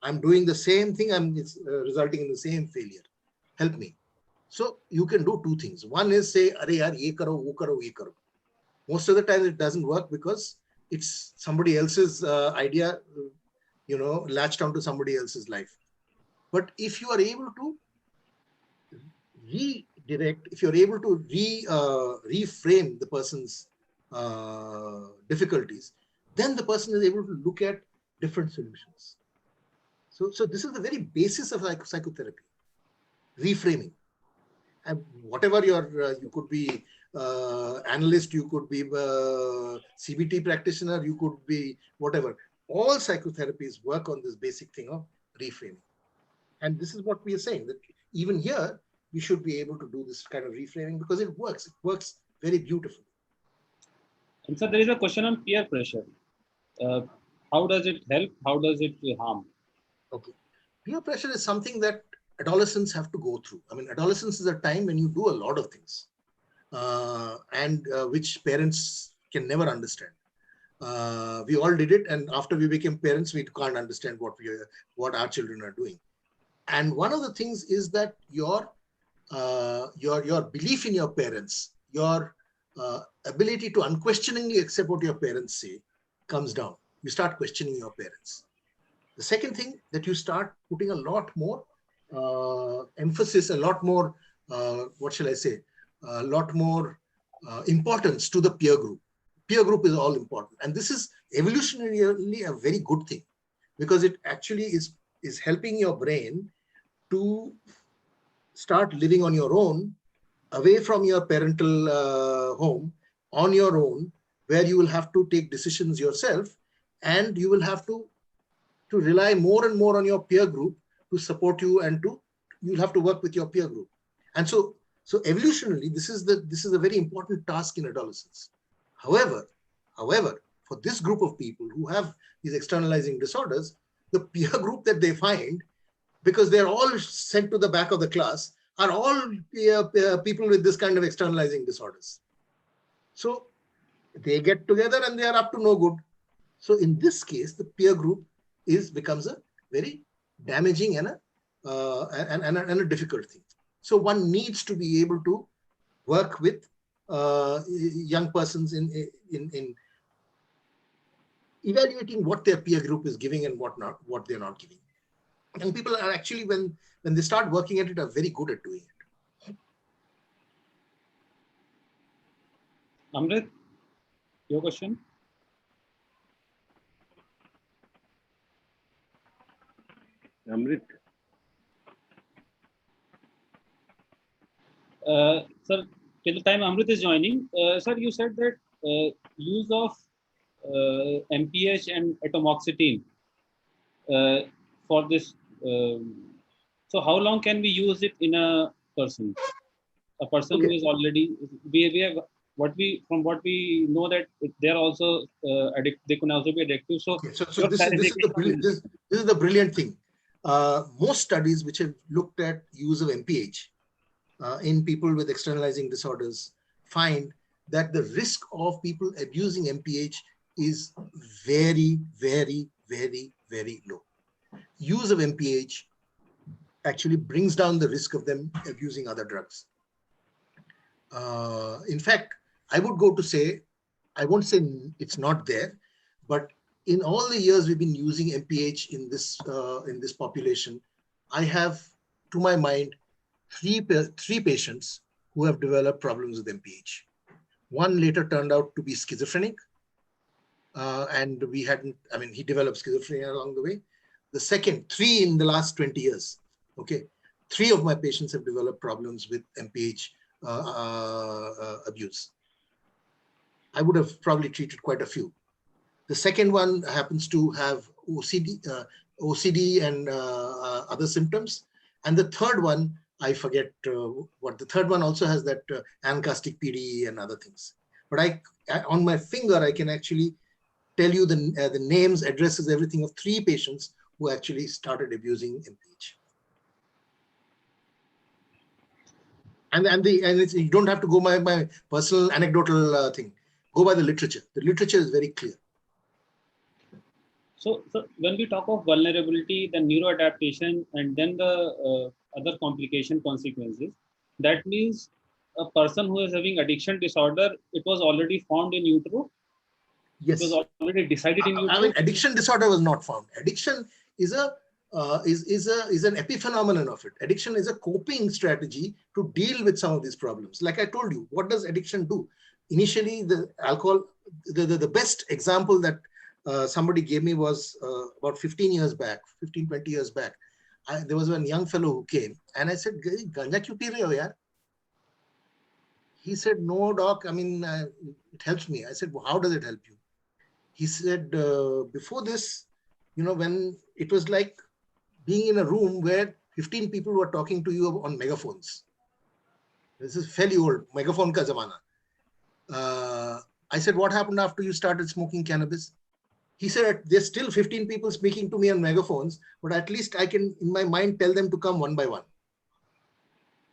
I'm doing the same thing, it's resulting in the same failure. Help me." So you can do 2 things. One is say, "Are yaar, ye karo, wo karo, ye karo." Most of the time it doesn't work because it's somebody else's idea, latched onto somebody else's life. But if you are able to redirect, if you're able to reframe the person's difficulties, then the person is able to look at different solutions. So this is the very basis of psychotherapy, reframing. And whatever you could be analyst, you could be CBT practitioner, you could be whatever. All psychotherapies work on this basic thing of reframing. And this is what we are saying, that even here, we should be able to do this kind of reframing because it works. It works very beautifully. And so there is a question on peer pressure. How does it help? How does it harm? Okay. Peer pressure is something that adolescents have to go through. I mean, adolescence is a time when you do a lot of things. and which parents can never understand. We all did it, and after we became parents, we can't understand what our children are doing. And one of the things is that your belief in your parents, your ability to unquestioningly accept what your parents say comes down. You start questioning your parents. The second thing, that you start putting a lot more emphasis, a lot more, what shall I say, a lot more importance to the peer group. Peer group is all important. And this is evolutionarily a very good thing, because it actually is helping your brain to start living on your own, away from your parental home, on your own, where you will have to take decisions yourself, and you will have to rely more and more on your peer group to support you, and you'll have to work with your peer group. And so evolutionarily, this is a very important task in adolescence. However, for this group of people who have these externalizing disorders, the peer group that they find, because they're all sent to the back of the class, are all people with this kind of externalizing disorders. So they get together and they are up to no good. So in this case, the peer group becomes a very damaging and a difficult thing. So one needs to be able to work with young persons in evaluating what their peer group is giving and what they're not giving. Young people are actually, when they start working at it, are very good at doing it. Amrit, your question? Amrit. Sir, till the time Amrit is joining, sir, you said that use of MPH and atomoxetine for this. So how long can we use it in a person? A person who is already, we have from what we know that they are also they can also be addictive. So, so this is the brilliant thing. Most studies which have looked at use of MPH in people with externalizing disorders find that the risk of people abusing MPH is very, very, very, very low. Use of MPH actually brings down the risk of them abusing other drugs. In fact, I would go to say, I won't say it's not there, but in all the years we've been using MPH in this population, I have, to my mind, three patients who have developed problems with MPH. One later turned out to be schizophrenic, and he developed schizophrenia along the way. The second, 3 in the last 20 years. Okay, 3 of my patients have developed problems with MPH abuse. I would have probably treated quite a few. The second one happens to have OCD and other symptoms. And the third one, I forget what the third one also has, that ancastic PD and other things. But on my finger, I can actually tell you the names, addresses, everything of 3 patients who actually started abusing MPH. And you don't have to go by my personal anecdotal thing. Go by the literature. The literature is very clear. So when we talk of vulnerability, then neuroadaptation, and then the other complication consequences, that means a person who is having addiction disorder, it was already found in utero. Yes. It was already decided in utero. I mean, addiction disorder was not found. Addiction is an epiphenomenon of it. Addiction is a coping strategy to deal with some of these problems. Like I told you, what does addiction do? Initially, the alcohol, the best example that somebody gave me was about 15 years back, 15, 20 years back. There was one young fellow who came and I said, "Ganja kyun pee rahe ho yaar?" He said, "No, doc, I mean, it helps me." I said, "Well, how does it help you?" He said, "Before this, when it was like being in a room where 15 people were talking to you on megaphones." This is fairly old, megaphone ka zamana. I said, "What happened after you started smoking cannabis?" He said, "There's still 15 people speaking to me on megaphones, but at least I can, in my mind, tell them to come one by one."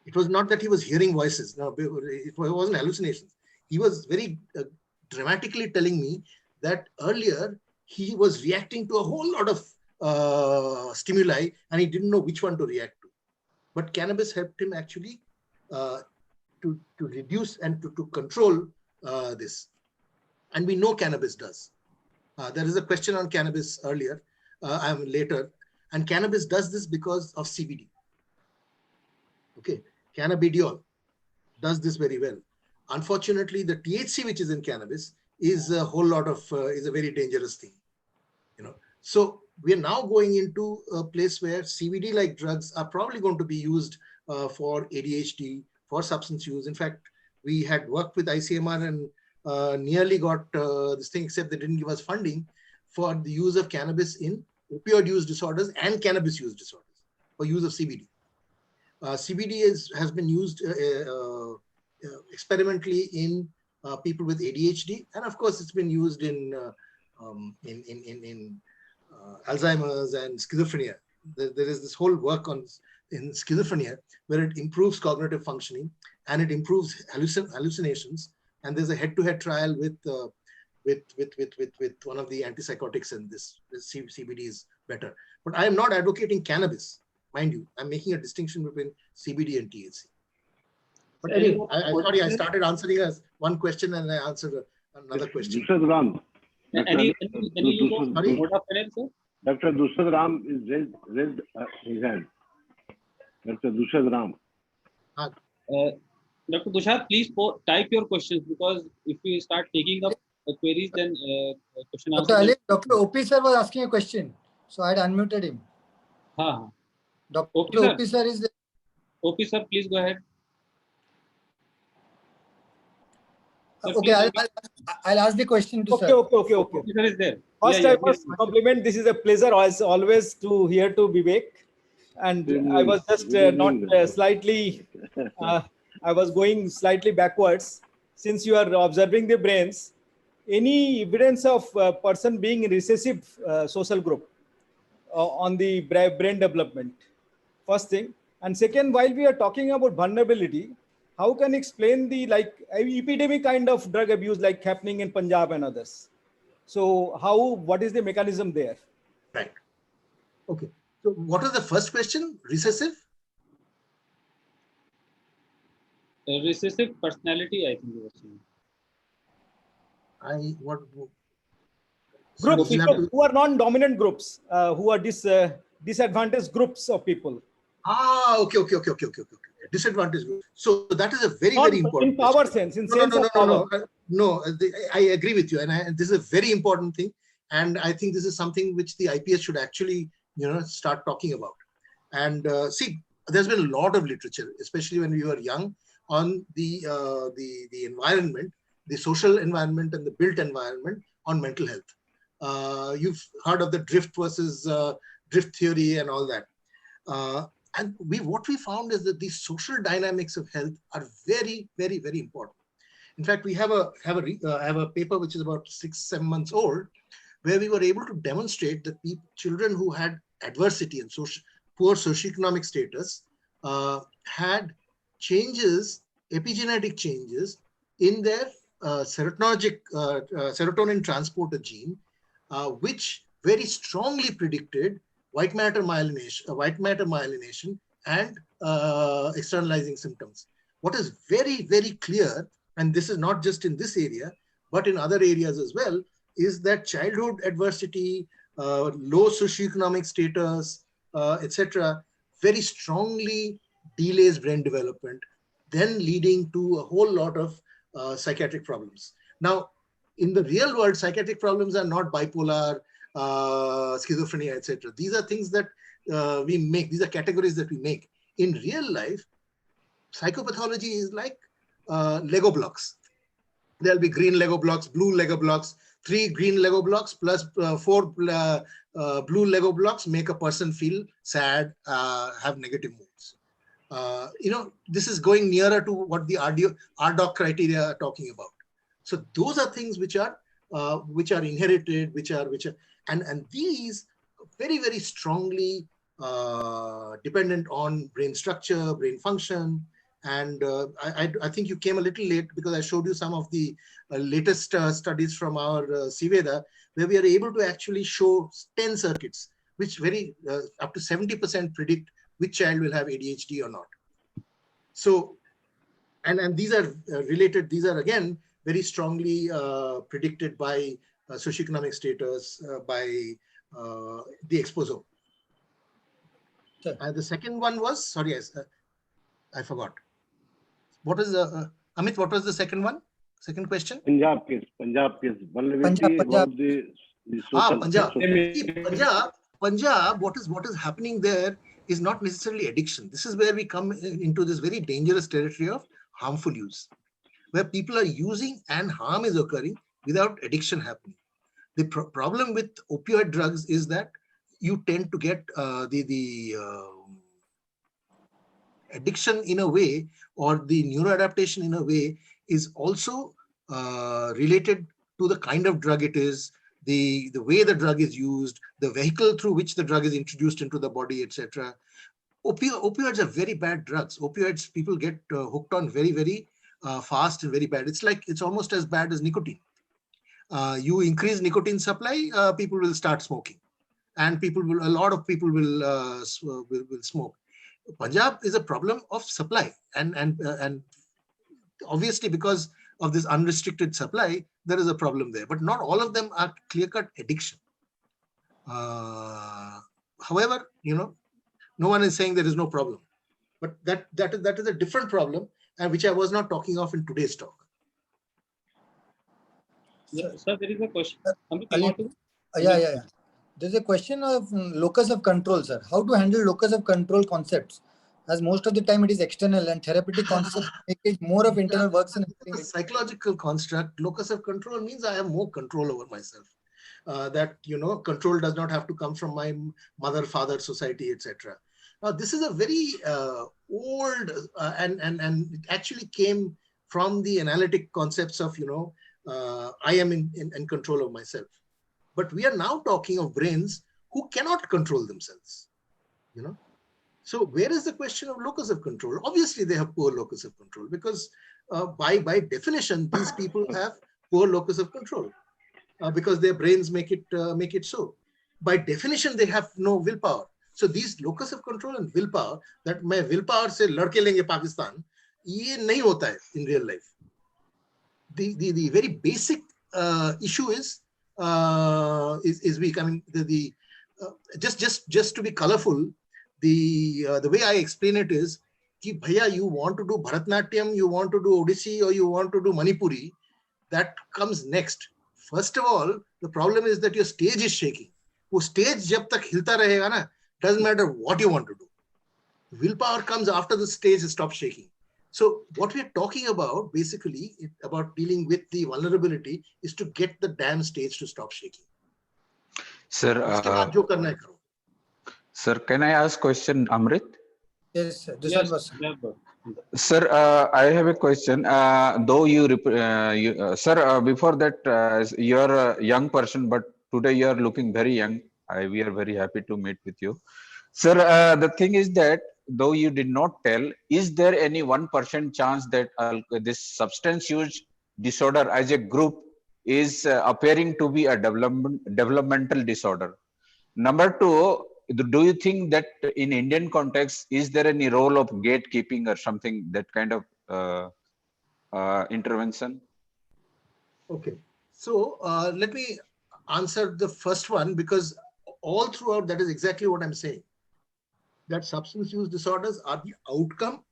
It was not that he was hearing voices. No, it wasn't hallucinations. He was very dramatically telling me that earlier he was reacting to a whole lot of stimuli and he didn't know which one to react to. But cannabis helped him actually to reduce and to control this. And we know cannabis does. There is a question on cannabis earlier, later, and cannabis does this because of CBD. Okay, cannabidiol does this very well. Unfortunately, the THC which is in cannabis is a whole lot of is a very dangerous thing. So we are now going into a place where CBD-like drugs are probably going to be used for ADHD, for substance use. In fact, we had worked with ICMR and nearly got this thing, except they didn't give us funding for the use of cannabis in opioid use disorders and cannabis use disorders for use of CBD. CBD has been used experimentally in people with ADHD, and of course, it's been used in Alzheimer's and schizophrenia. There is this whole work in schizophrenia where it improves cognitive functioning and it improves hallucinations. And there's a head-to-head trial with one of the antipsychotics, and this CBD is better. But I am not advocating cannabis, mind you. I'm making a distinction between CBD and THC. But anyway, I started answering one question and I answered another question. Dr. Ram. Sorry? Dr. Dushad Ram is raised his hand. Dr. Dushad Ram. Dr. Dushad, please type your questions, because if we start taking up queries, then question answer. Dr. Ali, Dr. OP sir was asking a question, so I had unmuted him. Dr. OP sir is there. OP sir, please go ahead. Sir, okay, I'll ask the question to sir. Okay. OP sir is there. First, I must compliment. This is a pleasure as always to hear to Vivek, and I was just slightly. I was going slightly backwards. Since you are observing the brains, any evidence of a person being in recessive social group on the brain development? First thing. And second, while we are talking about vulnerability, how can you explain the epidemic kind of drug abuse like happening in Punjab and others? So what is the mechanism there? Right. Okay. So what was the first question? Recessive? Recessive personality, I think you were saying. Groups who are non-dominant groups, who are disadvantaged groups of people. Okay. Disadvantaged groups. So that is a very important. In power sense, in sense of power. No, I agree with you, and this is a very important thing. And I think this is something which the IPS should actually, start talking about. And see, there's been a lot of literature, especially when we were young, on the environment, the social environment and the built environment on mental health. You've heard of the drift versus drift theory and all that. And what we found is that these social dynamics of health are very, very, very important. In fact, we have a paper which is about 6-7 months old, where we were able to demonstrate that children who had adversity and poor socioeconomic status had epigenetic changes in their serotonin transporter gene, which very strongly predicted white matter myelination and externalizing symptoms. What is very, very clear, and this is not just in this area, but in other areas as well, is that childhood adversity, low socioeconomic status, etc., very strongly delays brain development, then leading to a whole lot of psychiatric problems. Now, in the real world, psychiatric problems are not bipolar, schizophrenia, etc. These are things that we make. These are categories that we make. In real life, psychopathology is like Lego blocks. There'll be green Lego blocks, blue Lego blocks, 3 green Lego blocks plus 4 blue Lego blocks make a person feel sad, have negative moods. This is going nearer to what the RDoC criteria are talking about. So those are things which are inherited, and these very, very strongly dependent on brain structure, brain function, And I think you came a little late because I showed you some of the latest studies from our CVEDA, where we are able to actually show 10 circuits, which very up to 70% predict which child will have ADHD or not. So, and these are related, these are again very strongly predicted by socioeconomic status, by the exposure. The second one was, sorry, I forgot. What is the, Amit, what was the second one? Second question? Punjab case. Vulnerability about the social. Punjab. See, Punjab, what is happening there is not necessarily addiction. This is where we come into this very dangerous territory of harmful use, where people are using and harm is occurring without addiction happening. The problem with opioid drugs is that you tend to get addiction in a way, or the neuroadaptation in a way, is also related to the kind of drug it is, the way the drug is used, the vehicle through which the drug is introduced into the body, etc. Opioids are very bad drugs. Opioids, people get hooked on very, very fast and very bad. It's almost as bad as nicotine. You increase nicotine supply, people will start smoking, and a lot of people will smoke. Punjab is a problem of supply, and obviously because of this unrestricted supply, there is a problem there. But not all of them are clear-cut addiction. However, no one is saying there is no problem, but that is a different problem, and which I was not talking of in today's talk. Sir, there is a question. Yeah. There's a question of locus of control, sir. How to handle locus of control concepts, as most of the time it is external, and therapeutic concepts make it more of internal works. And a psychological construct. Locus of control means I have more control over myself. That control does not have to come from my mother, father, society, etc. Now this is a very old and it actually came from the analytic concepts of I am in control of myself. But we are now talking of brains who cannot control themselves. So where is the question of locus of control? Obviously, they have poor locus of control because by definition, these people have poor locus of control because their brains make it so. By definition, they have no willpower. So these locus of control and willpower, that मैं willpower से लड़के लेंगे पाकिस्तान, ये नहीं होता है in real life. The very basic issue is weak. I mean, just to be colorful, the way I explain it is, कि भैया, you want to do Bharatnatyam, you want to do Odissi, or you want to do Manipuri, that comes next. First of all, the problem is that your stage is shaking. वो stage जब तक हिलता रहेगा ना, doesn't matter what you want to do. Willpower comes after the stage stops shaking. So what we are talking about, basically, about dealing with the vulnerability, is to get the damn stage to stop shaking. Sir, sir, can I ask question, Amrit? Yes, sir. Yes, sir, I have a question. Though sir, before that, you are a young person, but today you are looking very young. We are very happy to meet with you. Sir, the thing is that, though you did not tell, is there any 1% chance that this substance use disorder as a group is appearing to be a developmental disorder? Number two, do you think that in Indian context, is there any role of gatekeeping or something, that kind of intervention? Okay, so let me answer the first one, because all throughout that is exactly what I'm saying. That substance use disorders are the outcome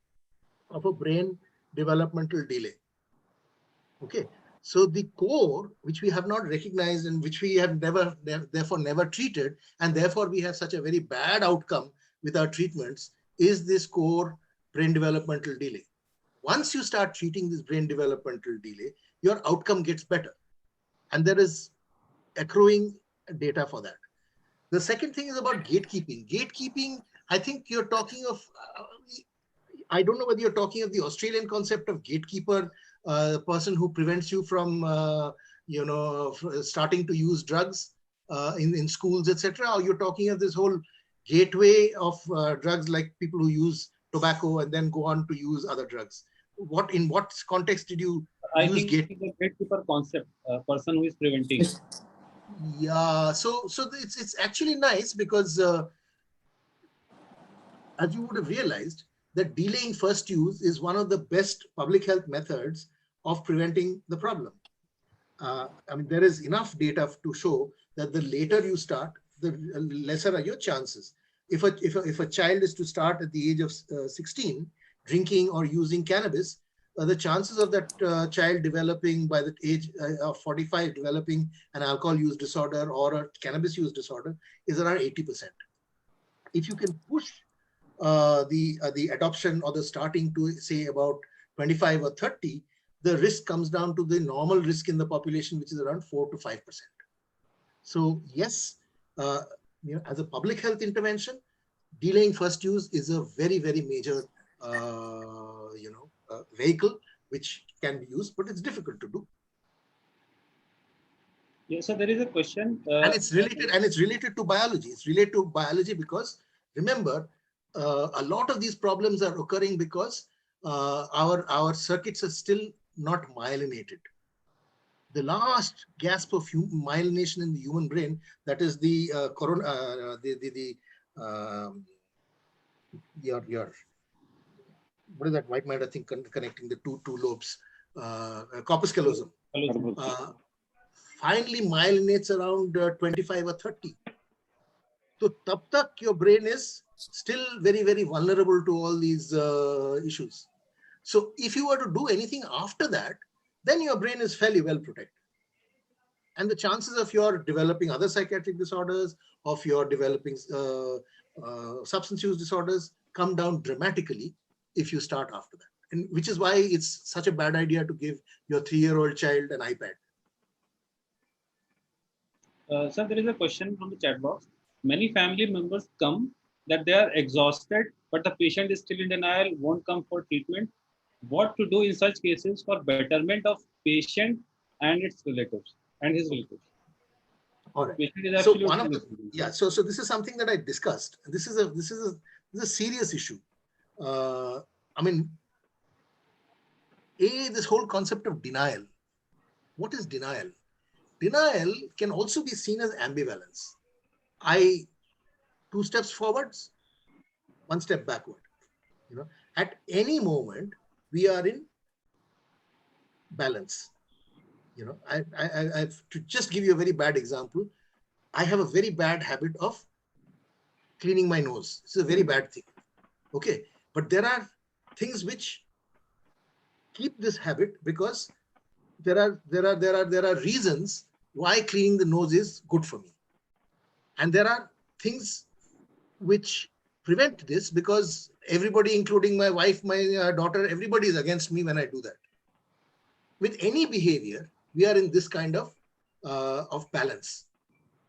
of a brain developmental delay. Okay, so the core, which we have not recognized and which we have therefore never treated, and therefore we have such a very bad outcome with our treatments, is this core brain developmental delay. Once you start treating this brain developmental delay, your outcome gets better. And there is accruing data for that. The second thing is about gatekeeping. Gatekeeping, I think you're talking of, I don't know whether you're talking of the Australian concept of gatekeeper, person who prevents you from, starting to use drugs in schools, etc. Or you're talking of this whole gateway of drugs, like people who use tobacco and then go on to use other drugs. In what context did you I use think the gatekeeper concept, person who is preventing. Yeah, so it's actually nice because as you would have realized that delaying first use is one of the best public health methods of preventing the problem. I mean, there is enough data to show that the later you start, the lesser are your chances. If a child is to start at the age of 16 drinking or using cannabis, the chances of that child developing by the age of 45 developing an alcohol use disorder or a cannabis use disorder is around 80%. If you can push the adoption or the starting to say about 25 or 30, the risk comes down to the normal risk in the population, which is around 4 to 5%. So yes, as a public health intervention, delaying first use is a very, very major vehicle which can be used, but it's difficult to do. Yes, so there is a question. And it's related to biology. It's related to biology because remember, a lot of these problems are occurring because our circuits are still not myelinated. The last gasp of myelination in the human brain, that is the what is that white matter thing connecting the two lobes? Corpus callosum. Finally myelinates around 25 or 30. So tab tak your brain is still very, very vulnerable to all these issues. So if you were to do anything after that, then your brain is fairly well protected. And the chances of your developing other psychiatric disorders, of your developing substance use disorders come down dramatically if you start after that. And which is why it's such a bad idea to give your 3-year-old child an iPad. Sir, there is a question from the chat box. Many family members come that they are exhausted, but the patient is still in denial, won't come for treatment. What to do in such cases for betterment of patient and its relatives and his relatives? All right. So so this is something that I discussed. This is a serious issue. I mean, this whole concept of denial. What is denial? Denial can also be seen as ambivalence. 2 steps forwards, 1 step backward. At any moment we are in balance. To just give you a very bad example, I have a very bad habit of cleaning my nose. It's a very bad thing. Okay, but there are things which keep this habit because there are reasons why cleaning the nose is good for me. And there are things which prevent this because everybody, including my wife, my daughter, everybody is against me when I do that. With any behavior, we are in this kind of balance.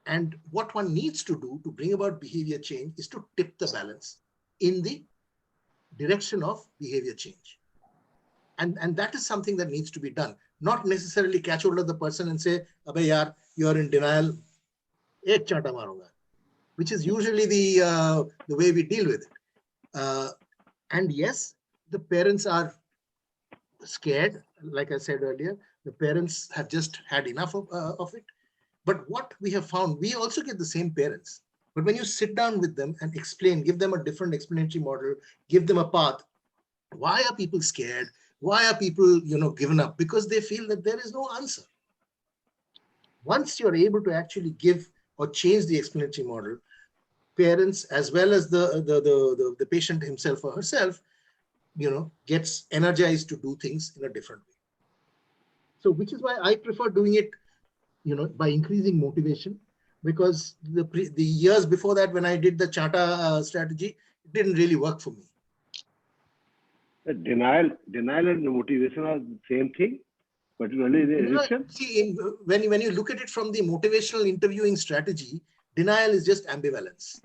And what one needs to do to bring about behavior change is to tip the balance in the direction of behavior change. And that is something that needs to be done. Not necessarily catch hold of the person and say, "Abhay yaar, you are in denial, ek chanta marunga," which is usually the way we deal with it. And yes, the parents are scared. Like I said earlier, the parents have just had enough of it. But what we have found, we also get the same parents. But when you sit down with them and explain, give them a different explanatory model, give them a path, why are people scared? Why are people, given up? Because they feel that there is no answer. Once you're able to actually give or change the explanatory model, parents as well as the patient himself or herself, gets energized to do things in a different way. So which is why I prefer doing it, by increasing motivation, because the years before that, when I did the Chata strategy, it didn't really work for me. Denial and motivation are the same thing, particularly the rejection. See, when you look at it from the motivational interviewing strategy, denial is just ambivalence.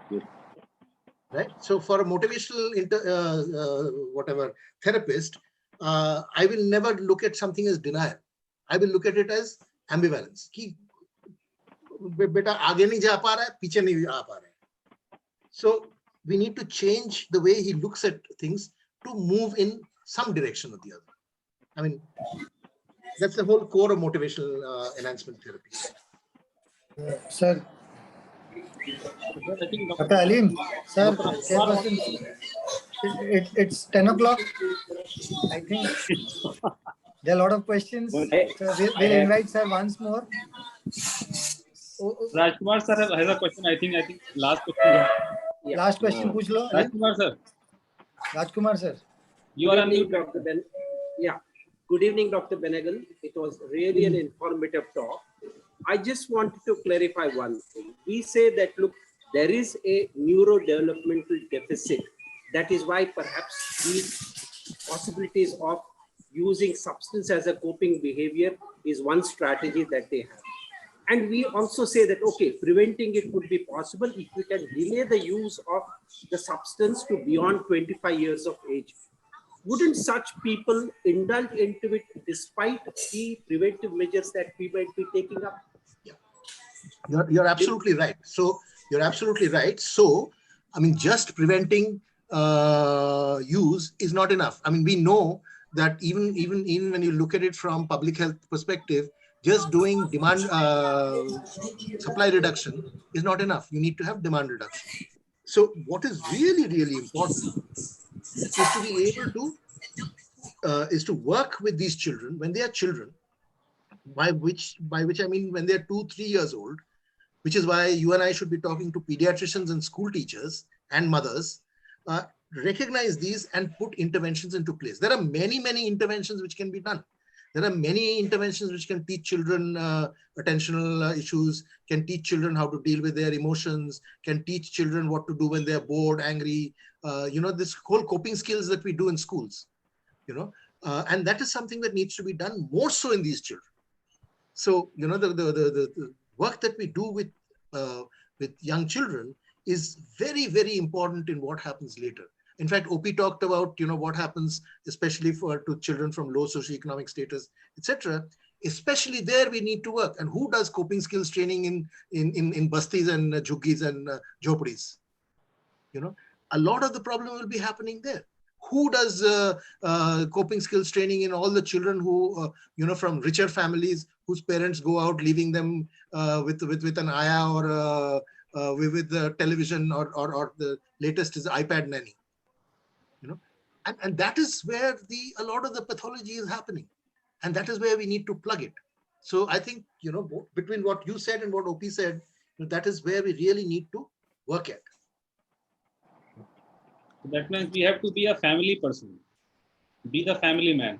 Yes. Right? So for a motivational therapist, I will never look at something as denial. I will look at it as ambivalence. Ki beta aage nahi ja pa raha hai, piche nahi aa pa raha hai. So we need to change the way he looks at things to move in some direction or the other. I mean, that's the whole core of motivational enhancement therapy. Sir. I think Dr. Alim, sir, chairperson, it's 10 o'clock. I think there are a lot of questions. So we'll invite sir once more. Rajkumar sir has a question. I think last question. Yeah. Last question, puch lo. Rajkumar sir. Rajkumar sir. You are on mute. Dr. Ben. Yeah. Good evening, Dr. Benegal. It was really an informative talk. I just wanted to clarify one thing. We say that, look, there is a neurodevelopmental deficit. That is why perhaps these possibilities of using substance as a coping behavior is one strategy that they have. And we also say that, okay, preventing it would be possible if we can delay the use of the substance to beyond 25 years of age. Wouldn't such people indulge into it despite the preventive measures that we might be taking up? Yeah. You're absolutely right. So you're absolutely right. So, I mean, just preventing use is not enough. I mean, we know that even when you look at it from public health perspective, just doing demand supply reduction is not enough. You need to have demand reduction. So what is really, really important is to be able to is to work with these children when they are children, by which I mean when they're 2-3 years old, which is why you and I should be talking to pediatricians and school teachers and mothers, recognize these and put interventions into place. There are many interventions which can be done. There are many interventions which can teach children attentional issues, can teach children how to deal with their emotions, can teach children what to do when they're bored, angry, this whole coping skills that we do in schools, and that is something that needs to be done more so in these children. So, the work that we do with young children is very, very important in what happens later. In fact, OP talked about, what happens, especially to children from low socioeconomic status, etc. Especially there, we need to work. And who does coping skills training in bastis and jhuggis and jhopadis? A lot of the problem will be happening there. Who does coping skills training in all the children who, from richer families whose parents go out leaving them with an ayah or with the television or the latest is iPad nanny, and that is where a lot of the pathology is happening, and that is where we need to plug it. So I think, between what you said and what OP said, that is where we really need to work at. That means we have to be a family person, be the family man.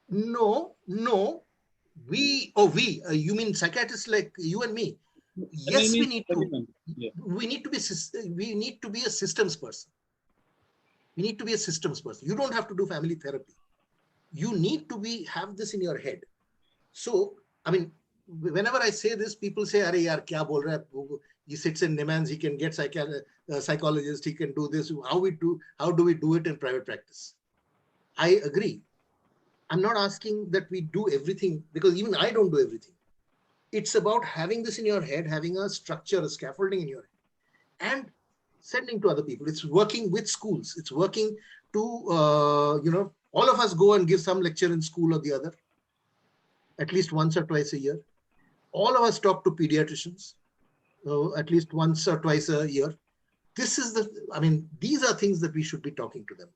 No, you mean psychiatrists like you and me? Yes, we need to. Yeah. We need to be a systems person. We need to be a systems person. You don't have to do family therapy. You need to have this in your head. So, I mean, whenever I say this, people say, "Are yaar, kya bol raha hai?" He sits in Nimans, he can get psychologist, he can do this. How do we do it in private practice? I agree. I'm not asking that we do everything, because even I don't do everything. It's about having this in your head, having a structure, a scaffolding in your head, and sending to other people. It's working with schools. It's working to, all of us go and give some lecture in school or the other, at least once or twice a year. All of us talk to pediatricians, at least once or twice a year. These are things that we should be talking to them.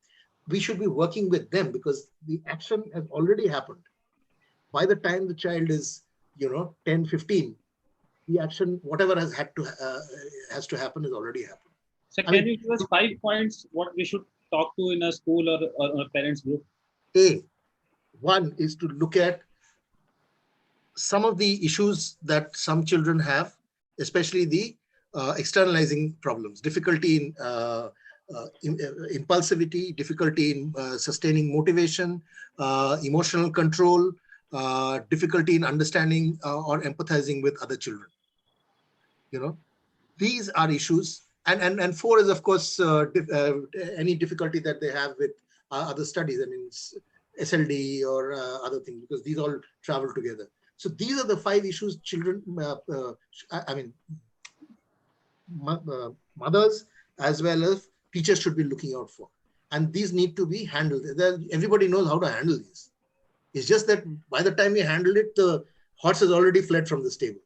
We should be working with them because the action has already happened. By the time the child is, 10, 15, the action, whatever has to happen is already happened. So can you give us 5 points what we should talk to in a school or a parents group? One is to look at some of the issues that some children have, especially the externalizing problems, difficulty in impulsivity, difficulty in sustaining motivation, emotional control, difficulty in understanding or empathizing with other children. These are issues. And 4 is, of course, any difficulty that they have with other studies, SLD or other things, because these all travel together. So these are the 5 issues children, mothers as well as teachers should be looking out for. And these need to be handled. Everybody knows how to handle these. It's just that by the time we handle it, the horse has already fled from the stable.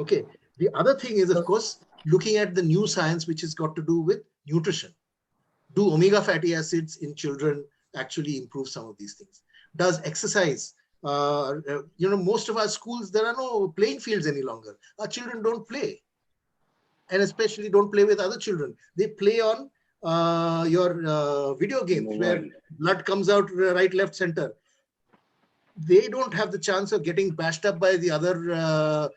Okay. The other thing is, of course, looking at the new science, which has got to do with nutrition. Do omega fatty acids in children actually improve some of these things? Does exercise, most of our schools, there are no playing fields any longer. Our children don't play. And especially don't play with other children. They play on your video games where blood comes out right, left, center. They don't have the chance of getting bashed up by the other,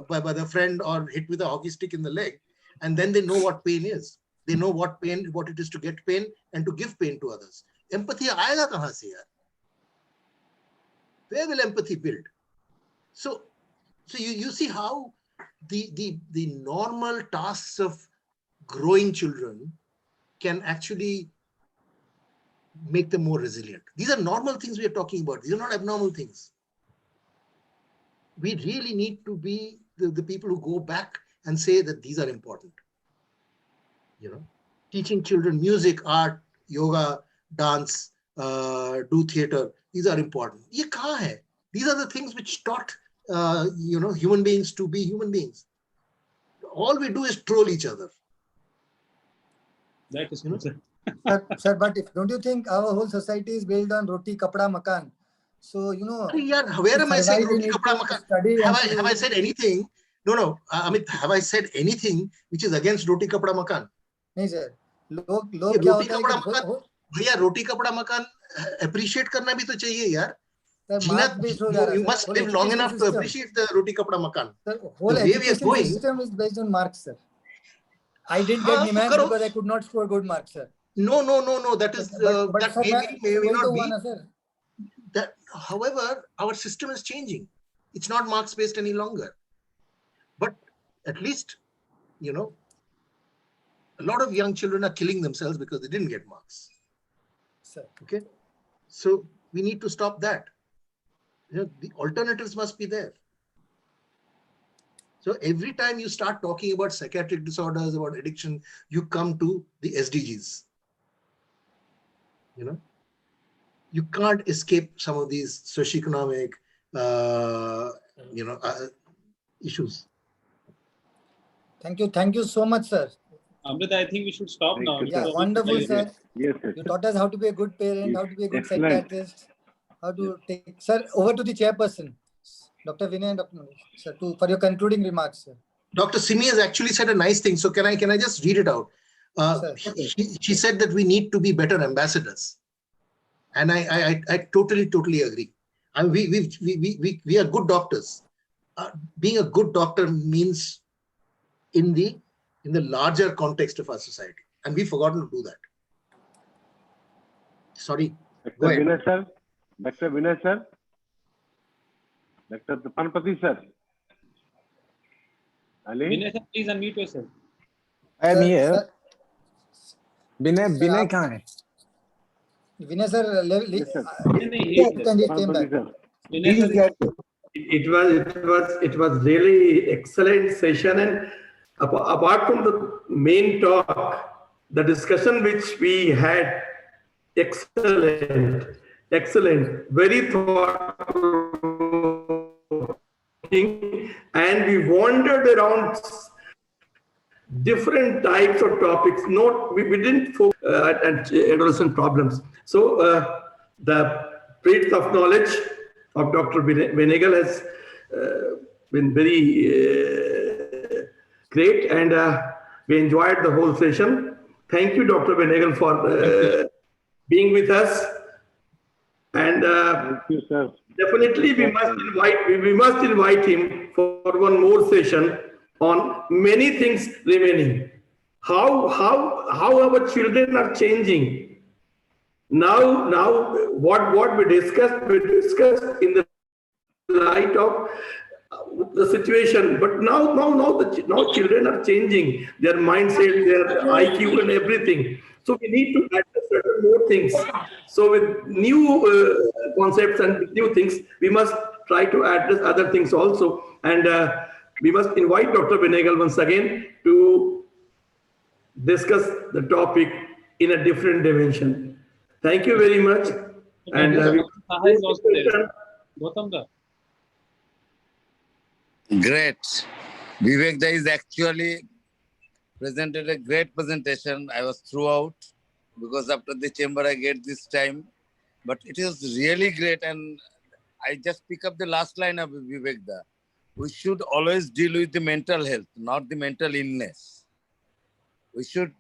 by the friend or hit with a hockey stick in the leg. And then they know what pain is. They know what it is to get pain and to give pain to others. Empathy aayega kahan se yaar? Where will empathy build? So you see how the normal tasks of growing children can actually make them more resilient. These are normal things we are talking about. These are not abnormal things. We really need to be the people who go back and say that these are important. Teaching children music, art, yoga, dance, do theater. These are important. Ye kahan hai? These are the things which taught human beings to be human beings. All we do is troll each other. That is Sir, but don't you think our whole society is built on roti, kapda, makan? So, where am I saying roti, kapda, makan? Have I said anything? No. Amit, have I said anything which is against roti, kapda, makan? No, sir. लोग क्या होता है कि भैया रोटी कपड़ा मकान appreciate करना भी तो चाहिए यार. You must live long enough to appreciate the roti kapda makan. The whole education system is based on marks, sir. I didn't get NIMAC because I could not score good marks, sir. No. That is that may not be. That, however, our system is changing. It's not marks based any longer. But at least, a lot of young children are killing themselves because they didn't get marks. Sir. Okay. So we need to stop that. The alternatives must be there. So every time you start talking about psychiatric disorders, about addiction, you come to the SDGs. You can't escape some of these socioeconomic, issues. Thank you so much, sir. Amrit, I think we should stop now. Yeah, wonderful, sir. Yes. You taught us how to be a good parent, how to be a good psychiatrist, how to take. Sir, over to the chairperson, Dr. Vinay and Dr. Manish, sir, for your concluding remarks, sir. Dr. Simi has actually said a nice thing. So can I just read it out? She said that we need to be better ambassadors, and I totally agree. And we are good doctors. Being a good doctor means in the larger context of our society, and we've forgotten to do that. Sorry. Dr. Vinay sir. Dr. Vinay sir. Dr. Tufanpati sir. Ali? Vinay sir, please unmute yourself. I am here. Vinay kahan hai? Vinay sir, came back. It was really excellent session, and apart from the main talk, the discussion which we had, excellent, very thoughtful, and we wandered around different types of topics. We didn't focus at adolescent problems. So the breadth of knowledge of Dr. Benegal has been very great, and we enjoyed the whole session. Thank you, Dr. Benegal, for being with us. And thank you, sir. Definitely, we must invite him for one more session on many things remaining. How our children are changing. Now what we discussed in the light of the situation, but now children are changing their mindset, their IQ and everything. So we need to add certain more things. So with new concepts and with new things, we must try to address other things also. And we must invite Dr. Benegal once again to discuss the topic in a different dimension. Thank you very much. And Saha is also there. Gautam da. Great. Vivek Da is actually presented a great presentation. I was throughout because after the chamber I get this time. But it is really great, and I just pick up the last line of Vivek Da. We should always deal with the mental health, not the mental illness. We should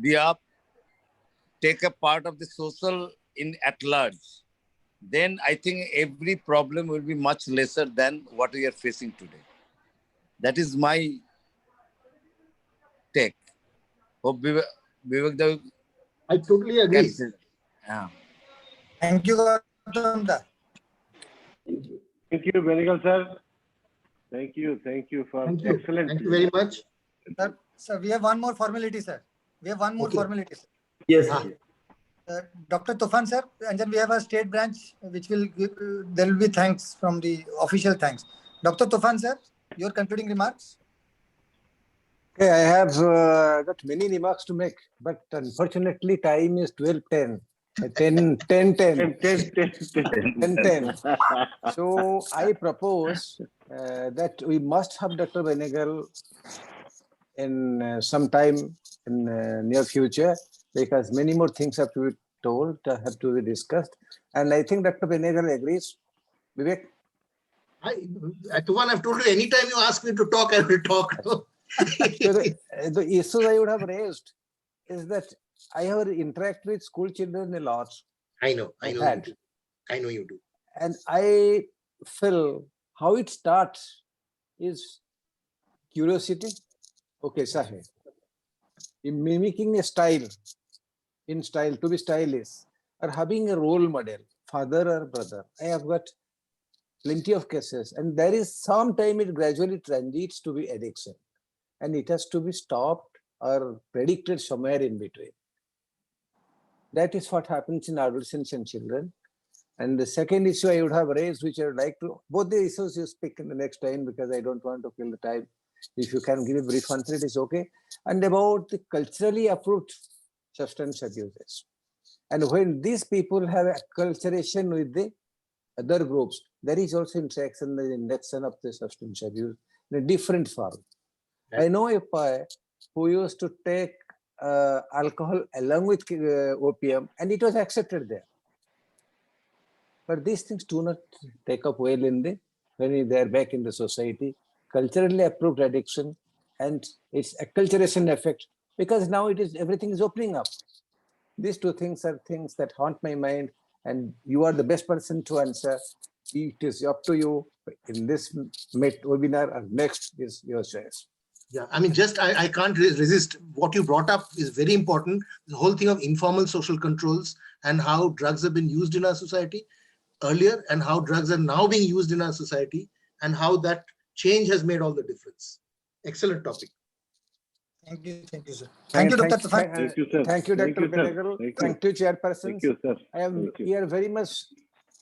be up, take a part of the social in at large. Then I think every problem will be much lesser than what we are facing today. That is my take. Hope Vivek Da. I totally agree. Yeah. Thank you, Gautam Da. Thank you, Benegal sir. Thank you for excellent. Thank you very much. Sir, we have one more formality, sir. We have one more formality, sir. Yes. Dr. Tufan, sir, and then we have a state branch which will give, there will be thanks from the official thanks. Dr. Tufan, sir, your concluding remarks? Okay, I have got many remarks to make, but unfortunately time is 12:10. 10:10. So I propose that we must have Dr. Benegal in some time in near future, because many more things have to be told, have to be discussed. And I think Dr. Benegal agrees. Vivek? Tufan, I've told you, anytime you ask me to talk, I will talk. So the issues I would have raised is that I have interacted with school children a lot. I know you do. And I feel how it starts is curiosity. Okay, Sahih. In mimicking a style, to be stylish, or having a role model, father or brother. I have got plenty of cases, and there is sometime it gradually transits to be addiction, and it has to be stopped or predicted somewhere in between. That is what happens in adolescents and children. And the second issue I would have raised, which I would like to, both the issues you speak in the next time, because I don't want to kill the time. If you can give a brief answer, it is okay. And about the culturally approved substance abuses. And when these people have acculturation with the other groups, there is also interaction, the induction of the substance abuse in a different form. I know a boy who used to take alcohol along with opium, and it was accepted there. But these things do not take up well in the when they are back in the society. Culturally approved addiction and its acculturation effect, because now it is everything is opening up. These two things are things that haunt my mind, and you are the best person to answer. It is up to you in this webinar, or next is your choice. Yeah, I mean, I can't resist. What you brought up is very important. The whole thing of informal social controls and how drugs have been used in our society earlier, and how drugs are now being used in our society, and how that change has made all the difference. Excellent topic. Thank you, sir. Thank you, Dr. Tufan. Thank you, sir. Thank you, Dr. Benegal. Thank you, Chairperson. Thank you, sir. We are very much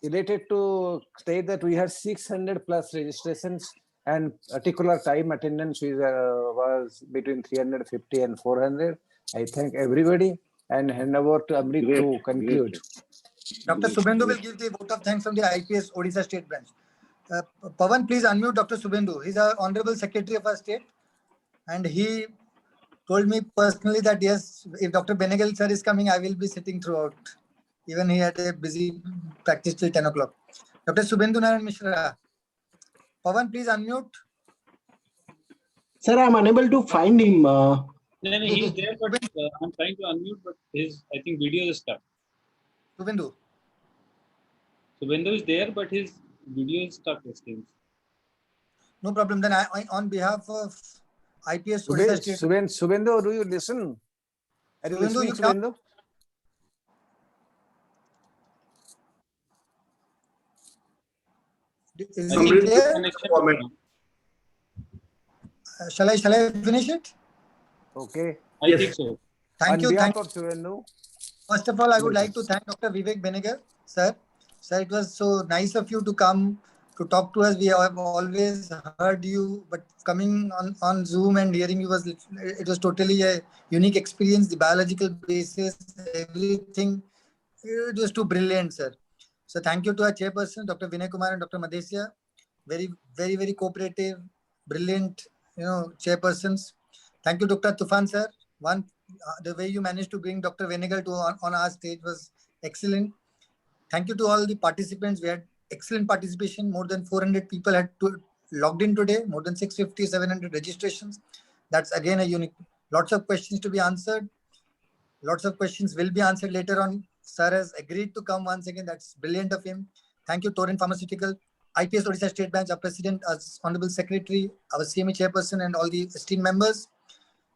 elated to state that we had 600 plus registrations, and particular time attendance was between 350 and 400. I thank everybody and hand over to Amrit to conclude. Dr. Subhendu will give the vote of thanks from the IPS Odisha State Branch. Pawan, please unmute Dr. Subhendu. He's our Honorable Secretary of our state, and he told me personally that yes, if Dr. Benegal sir is coming, I will be sitting throughout. Even he had a busy practice till 10 o'clock. Dr. Subhendu Narayan Mishra. Pawan, please unmute. Sir, I'm unable to find him. No, he's there, but I'm trying to unmute, but his, I think, video is stuck. Subhendu. Subhendu is there, but his video is stuck, it seems. No problem. Then I on behalf of IPS Odisha State. Subhendu, do you listen? Are you listening, Subhendu? Is it clear? Shall I finish it? Okay. I think so. Thank you. Thank you. First of all, I would like to thank Dr. Vivek Benegal, sir. Sir, it was so nice of you to come to talk to us. We have always heard you, but coming on Zoom and hearing you it was totally a unique experience. The biological basis, everything, it was too brilliant, sir. So thank you to our chairperson, Dr. Vinay Kumar and Dr. Madesya. Very, very, very cooperative, brilliant, chairpersons. Thank you, Dr. Tufan, sir. The way you managed to bring Dr. Venegal on our stage was excellent. Thank you to all the participants. We had excellent participation. More than 400 people had logged in today. More than 650, 700 registrations. That's again a unique. Lots of questions to be answered. Lots of questions will be answered later on. Sir has agreed to come once again. That's brilliant of him. Thank you, Torrent Pharmaceutical, IPS Odisha State Branch, our President, our Honorable Secretary, our CME Chairperson, and all the esteemed members.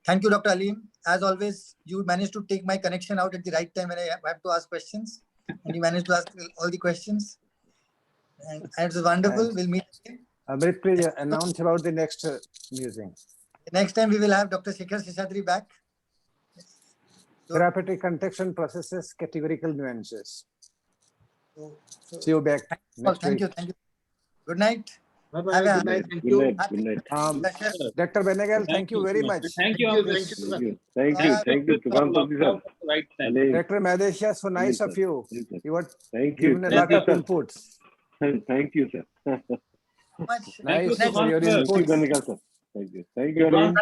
Thank you, Dr. Aleem. As always, you managed to take my connection out at the right time when I have to ask questions. And you managed to ask all the questions. And it was wonderful. We'll meet again. Amrit, please announce about the next music. Next time we will have Dr. Shekhar Seshadri back. Therapeutic context and processes, categorical nuances. See you back next week. Thank you. Good night. Bye-bye. Good night. Thank you. Good night. Dr. Venegal, thank you very much. Thank you. Thank you. Right. Dr. Madesya, so nice of you. You were Thank you. given a lot of inputs. Thank you, sir. Nice for your Thank you, inputs. Venegal, sir. Thank you. Thank you, Aleem.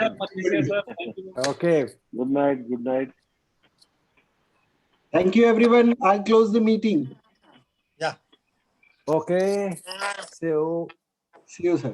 Okay. Good night. Good night. Thank you, everyone. I'll close the meeting. Okay. See you. See you, sir.